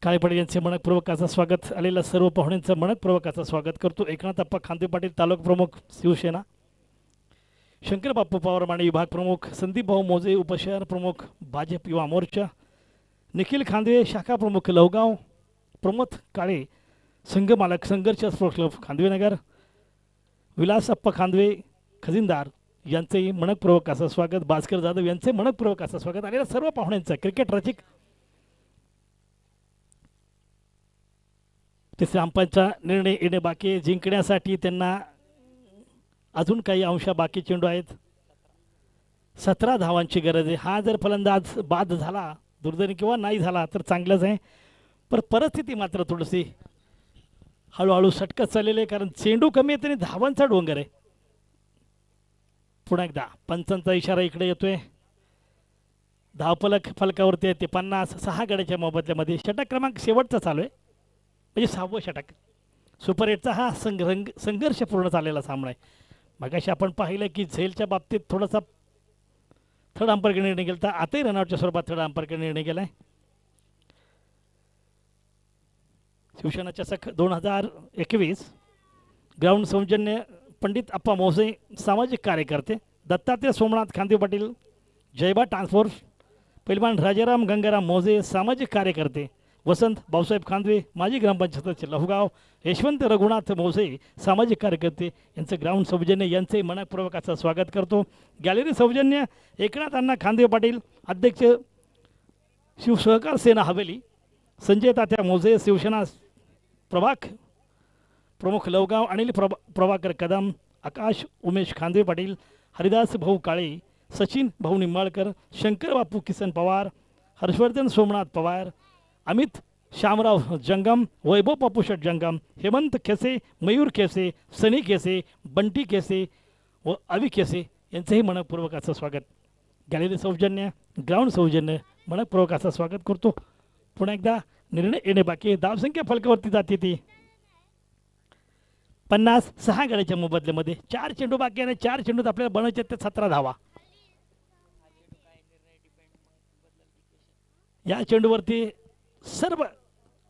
काळेपाटील यांचे मनपूर्वकाचं स्वागत. आलेल्या सर्व पाहुण्यांचं मनपूर्वकाचं स्वागत करतो. एकनाथ अप्पा खांदे पाटील तालुका प्रमुख शिवसेना. शंकर बाप्पू पवार माने विभाग प्रमुख. संदीप भाऊ मोजे उपशहर प्रमुख भाजप युवा मोर्चा. निखिल खांदवे शाखा प्रमुख लहुगाव. प्रमोद काळे संघमालक संघर्ष स्पोर्ट्स क्लब खांदवेनगर. विलास अप्पा खांदवे खजिनदार यांचेही मनपूर्वक असं स्वागत. भास्कर जाधव यांचे मनपूर्वक असं स्वागत. आलेल्या सर्व पाहुण्यांचं क्रिकेट रसिक. तिसऱ्या अंपायरचा निर्णय येणे बाकी. जिंकण्यासाठी त्यांना अजून काही अंश बाकी चेंडू आहेत. 17 धावांची गरज आहे. हा जर फलंदाज बाद झाला दुर्दैवी किंवा नाही झाला तर चांगलंच आहे, पण परिस्थिती मात्र थोडीशी हळूहळू सटकत चाललेली आहे, कारण चेंडू कमी आहे आणि धावांचा डोंगर आहे. पुन्हा एकदा पंचांचा इशारा इकडे येतोय. धावफलक फलकावरती आहे ते 50. 6 गड्याच्या मोबदल्यामध्ये षटक क्रमांक शेवटचा चालू आहे, म्हणजे 6वं षटक. सुपर 8चा हा संघर्ष पूर्ण चाललेला सामना आहे. मगाशी आपण पाहिलं की झेलच्या बाबतीत थोडासा थर्ड अंपायरकडे निर्णय गेला, तर आताही रनआउटच्या स्वरूपात थर्ड अंपायरकडे निर्णय गेला आहे. शिवसेना चषक 2021 ग्राउंड सौजन्य पंडित अप्पा मोसे सामाजिक कार्यकर्ते. दत्तात्रय सोमनाथ खांदे पाटील जयबा ट्रान्सफोर्स. पैलवान राजाराम गंगाराम मोजे सामाजिक कार्यकर्ते. वसंत भाऊसाहेब खांदवे माजी ग्रामपंचायत सदस्य लहुगाव. यशवंत रघुनाथ मोसे सामाजिक कार्यकर्ते यांचं ग्राउंड सौजन्य यांचे मनपूर्वकाचं स्वागत करतो. गॅलरी सौजन्य एकनाथ अण्णा खांदे पाटील अध्यक्ष शिवसहकार सेना हवेली. संजय तात्या मोजे शिवसेना प्रभाग प्रमुख लवगाव. अनिल प्रभाकर कदम. आकाश उमेश खांदे पाटील. हरिदास भाऊ काळे. सचिन भाऊ निंबाळकर. शंकर बापू किसन पवार. हर्षवर्धन सोमनाथ पवार. अमित श्यामराव जंगम. वैभव बापूशेठ जंगम. हेमंत खेसे. मयूर खेसे. सनी खेसे. बंटी खेसे व अवी खेसे यांचंही मनपूर्वकाचं स्वागत. गॅलरी सौजन्य, ग्राउंड सौजन्य मनपूर्वक असं स्वागत करतो. पुन्हा एकदा निर्णय येणे बाकी आहे. धावसंख्या फलकावरती जाते ती 50. 6 गड्याच्या मोबदल्यामध्ये 4 चेंडू बाकी आहे. 4 चेंडूत आपल्याला बनवायचे ते 17 धावा. या चेंडूवरती सर्व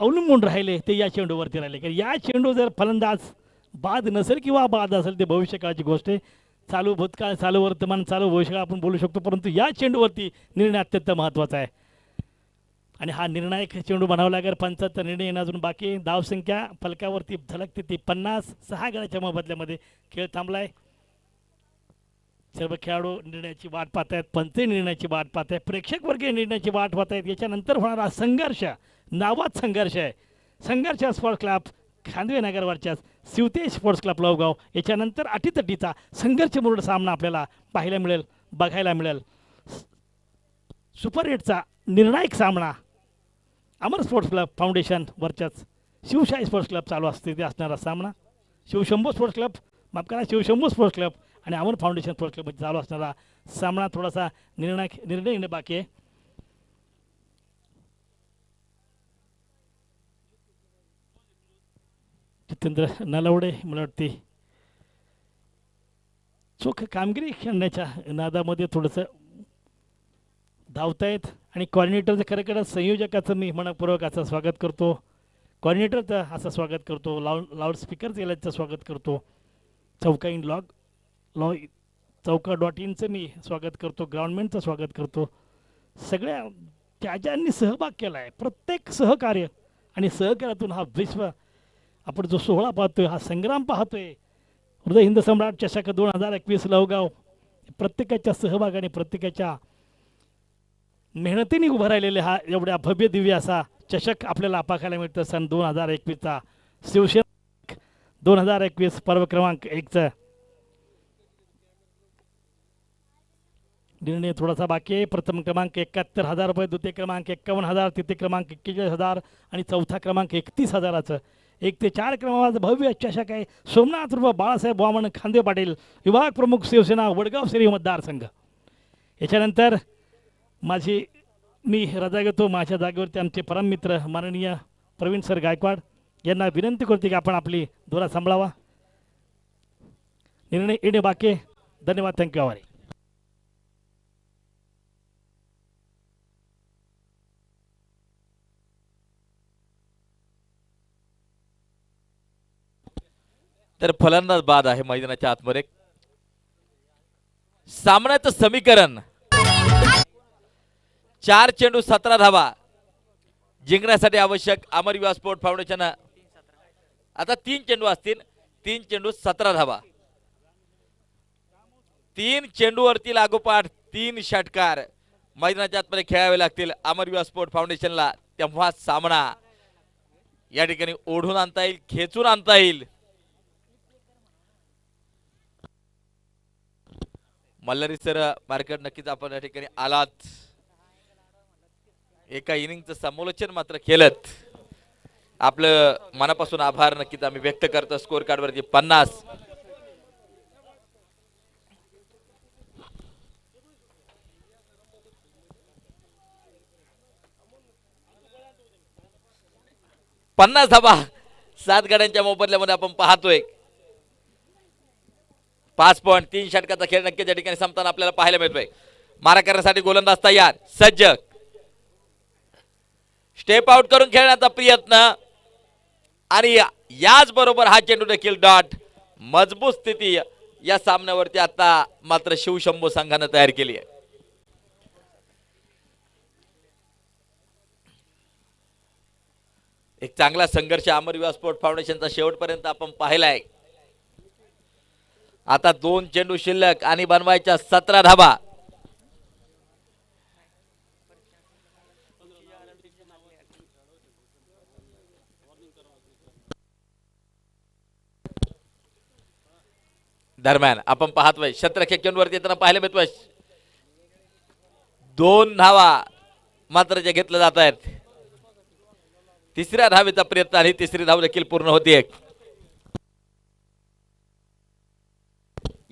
अवलंबून राहिले ते या चेंडूवरती राहिले, कारण या चेंडू जर फलंदाज बाद नसेल किंवा बाद असेल ते भविष्यकाळाची गोष्ट आहे. चालू भूतकाळ, चालू वर्तमान, चालू भविष्यकाळ आपण बोलू शकतो, परंतु या चेंडूवरती निर्णय अत्यंत महत्त्वाचा आहे आणि हा निर्णायक चेंडू बनावा लागेल. 75 निर्णय येणं अजून बाकी आहे. धावसंख्या फलकावरती झलकते ती 50. 6 गड्याच्या मोबदल्यामध्ये खेळ थांबलाय. सर्व खेळाडू निर्णयाची वाट पाहत आहेत. पंच निर्णयाची वाट पाहत आहेत. प्रेक्षक वर्गीय निर्णयाची वाट पाहत आहेत. याच्यानंतर होणारा संघर्ष, नावात संघर्ष आहे. संघर्ष स्पोर्ट्स क्लब खांदवे नगरवरच्या शिवतेज स्पोर्ट्स क्लब लवगाव याच्यानंतर अटीतटीचा संघर्षपूर्ण सामना आपल्याला पाहायला मिळेल, बघायला मिळेल. सुपर 8चा निर्णायक सामना अमर स्पोर्ट्स क्लब फाउंडेशन वरच्याच शिवशाही स्पोर्ट्स क्लब चालू असते ते असणारा सामना. शिवशंभू स्पोर्ट्स क्लब, माफ करा, शिवशंभू स्पोर्ट्स क्लब आणि अमर फाउंडेशन स्पोर्ट्स क्लब चालू असणारा सामना थोडासा निर्णय येणे बाकी आहे. जितेंद्र नलवडे मला वाटते चोख कामगिरी खेळण्याच्या नादामध्ये थोडंसं धावतायत आणि कॉर्डिनेटरचं खरं संयोजकाचं मी मनपूर्वक असं स्वागत करतो. कॉर्डिनेटरचं असं स्वागत करतो. लाऊडस्पीकर याचं स्वागत करतो. चौका इन चौका.inचं मी स्वागत करतो. ग्राउंडमेंटचं स्वागत करतो. सगळ्या ज्या ज्यांनी सहभाग केला आहे प्रत्येक सहकार्य आणि सहकार्यातून हा विश्व आपण जो सोहळा पाहतोय, हा संग्राम पाहतोय, हृदय हिंद सम्राट चषक 2021 लवगाव, प्रत्येकाच्या सहभागाने प्रत्येकाच्या मेहनतीने उभं राहिलेले हा एवढ्या भव्य दिव्य असा चषक आपल्याला पाहायला मिळतं. सन 2021चा शिवसेना 2021 पर्व क्रमांक 1चा निर्णय थोडासा बाकी आहे. प्रथम क्रमांक 71,000 रुपये, द्वितीय क्रमांक 51,000, तृतीय क्रमांक 41,000 आणि चौथा क्रमांक 31,000चं 1 ते 4 क्रमांकाचं भव्य चषक आहे. सोमनाथ रुपये बाळासाहेब वामन खांदे पाटील, विभाग प्रमुख शिवसेना वडगाव शहरी मतदारसंघ. याच्यानंतर मी रजा घेतो. माझ्या जागेवरती आमचे परममित्र माननीय प्रवीण सर गायकवाड यांना विनंती करते की आपण आपली दोरा सांभाळावा. निर्णय येणे बाकी. धन्यवाद. थँक्यू. आभारी. तर फलंदाज बाद आहे मैदानाच्या आतमध्ये. सामन्याचं समीकरण 4 चेंडू 17 धावा जिंकण्यासाठी आवश्यक. अमर युवा स्पोर्ट फाउंडेशन आता 3 चेंडू असतील. 3 चेंडू 17 धावा. 3 चेंडूवरती लागोपाठ 3 षटकार मैदानाच्या आतमध्ये खेळावे लागतील अमर युवा स्पोर्ट फाउंडेशनला. तेव्हा सामना या ठिकाणी ओढून आणता येईल, खेचून आणता येईल. मल्हारी सर मार्केट नक्कीच आपण या ठिकाणी आलात. एका इनिंगचं समालोचन मात्र केलत. आपलं मनापासून आभार नक्कीच आम्ही व्यक्त करतो. स्कोर कार्डवरती 50. धावा 7 गड्यांच्या मोबदल्यामध्ये आपण पाहतोय. 5 पॉइंट. 3 षटकाचा खेळ नक्कीच या ठिकाणी संपताना आपल्याला पाहायला मिळतोय. मारा करण्यासाठी गोलंदाज तयार, सज्ज, स्टेप आउट करून खेळण्याचा प्रयत्न आणि याच बरोबर हा चेंडू देखील डॉट. मजबूत स्थिती या सामन्यावरती आता मात्र शिवशंभू संघाने तयार केली आहे. एक चांगला संघर्ष अमर युवा स्पोर्ट फाउंडेशनचा शेवटपर्यंत आपण पाहिलाय. आता 2 चेंडू शिल्लक आणि बनवायच्या 17 धावा. दरम्यान आपण पाहतोय क्षेत्ररक्षक चेंडूवरती येताना पाहायला मिळतोय 2 धावा मात्र जे घेतले जात आहेत. 3ऱ्या धावेचा प्रयत्न आणि 3री धाव देखील पूर्ण होते.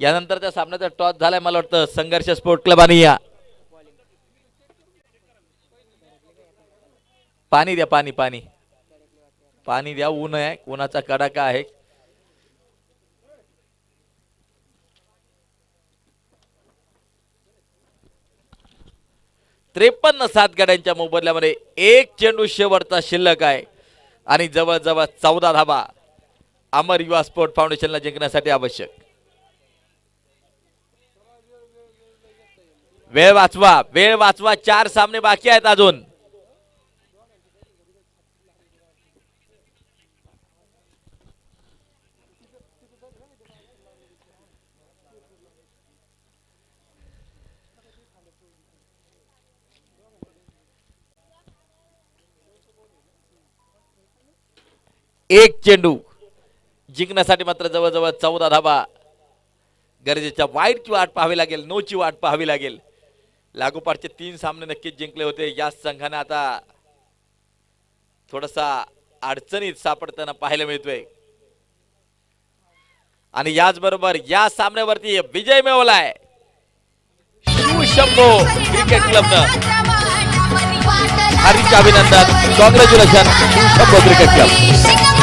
यानंतरच्या सामन्याचा टॉस झालाय मला वाटतं संघर्ष स्पोर्ट क्लब आणि पाणी द्या, पाणी पाणी पाणी द्या. ऊन आहे, उन्हाचा कडाका आहे. त्रेपन्न 7 गड्यांच्या मोबदल्यामध्ये एक चेंडू शेवटचा शिल्लक आहे आणि जवळजवळ 14 धाबा अमर युवा स्पोर्ट फाउंडेशनला जिंकण्यासाठी आवश्यक. वेळ वाचवा, वेळ वाचवा. 4 सामने बाकी आहेत अजून. एक चेंडू जिंकण्यासाठी मात्र जवळजवळ 14 धाबा गरजेच्या. वाईटची वाट पाहावी लागेल, नोची वाट पाहावी लागेल. लागोपाठचे 3 सामने नक्कीच जिंकले होते. या संघाने आता थोडासा अडचणीत सापडताना पाहायला मिळतोय आणि याचबरोबर या सामन्यावरती विजय मिळवलाय शिवशंभो क्रिकेट क्लबनं. हार्दिक अभिनंदन, कॉंग्रॅच्युलेशन शिवशंभो क्रिकेट क्लब.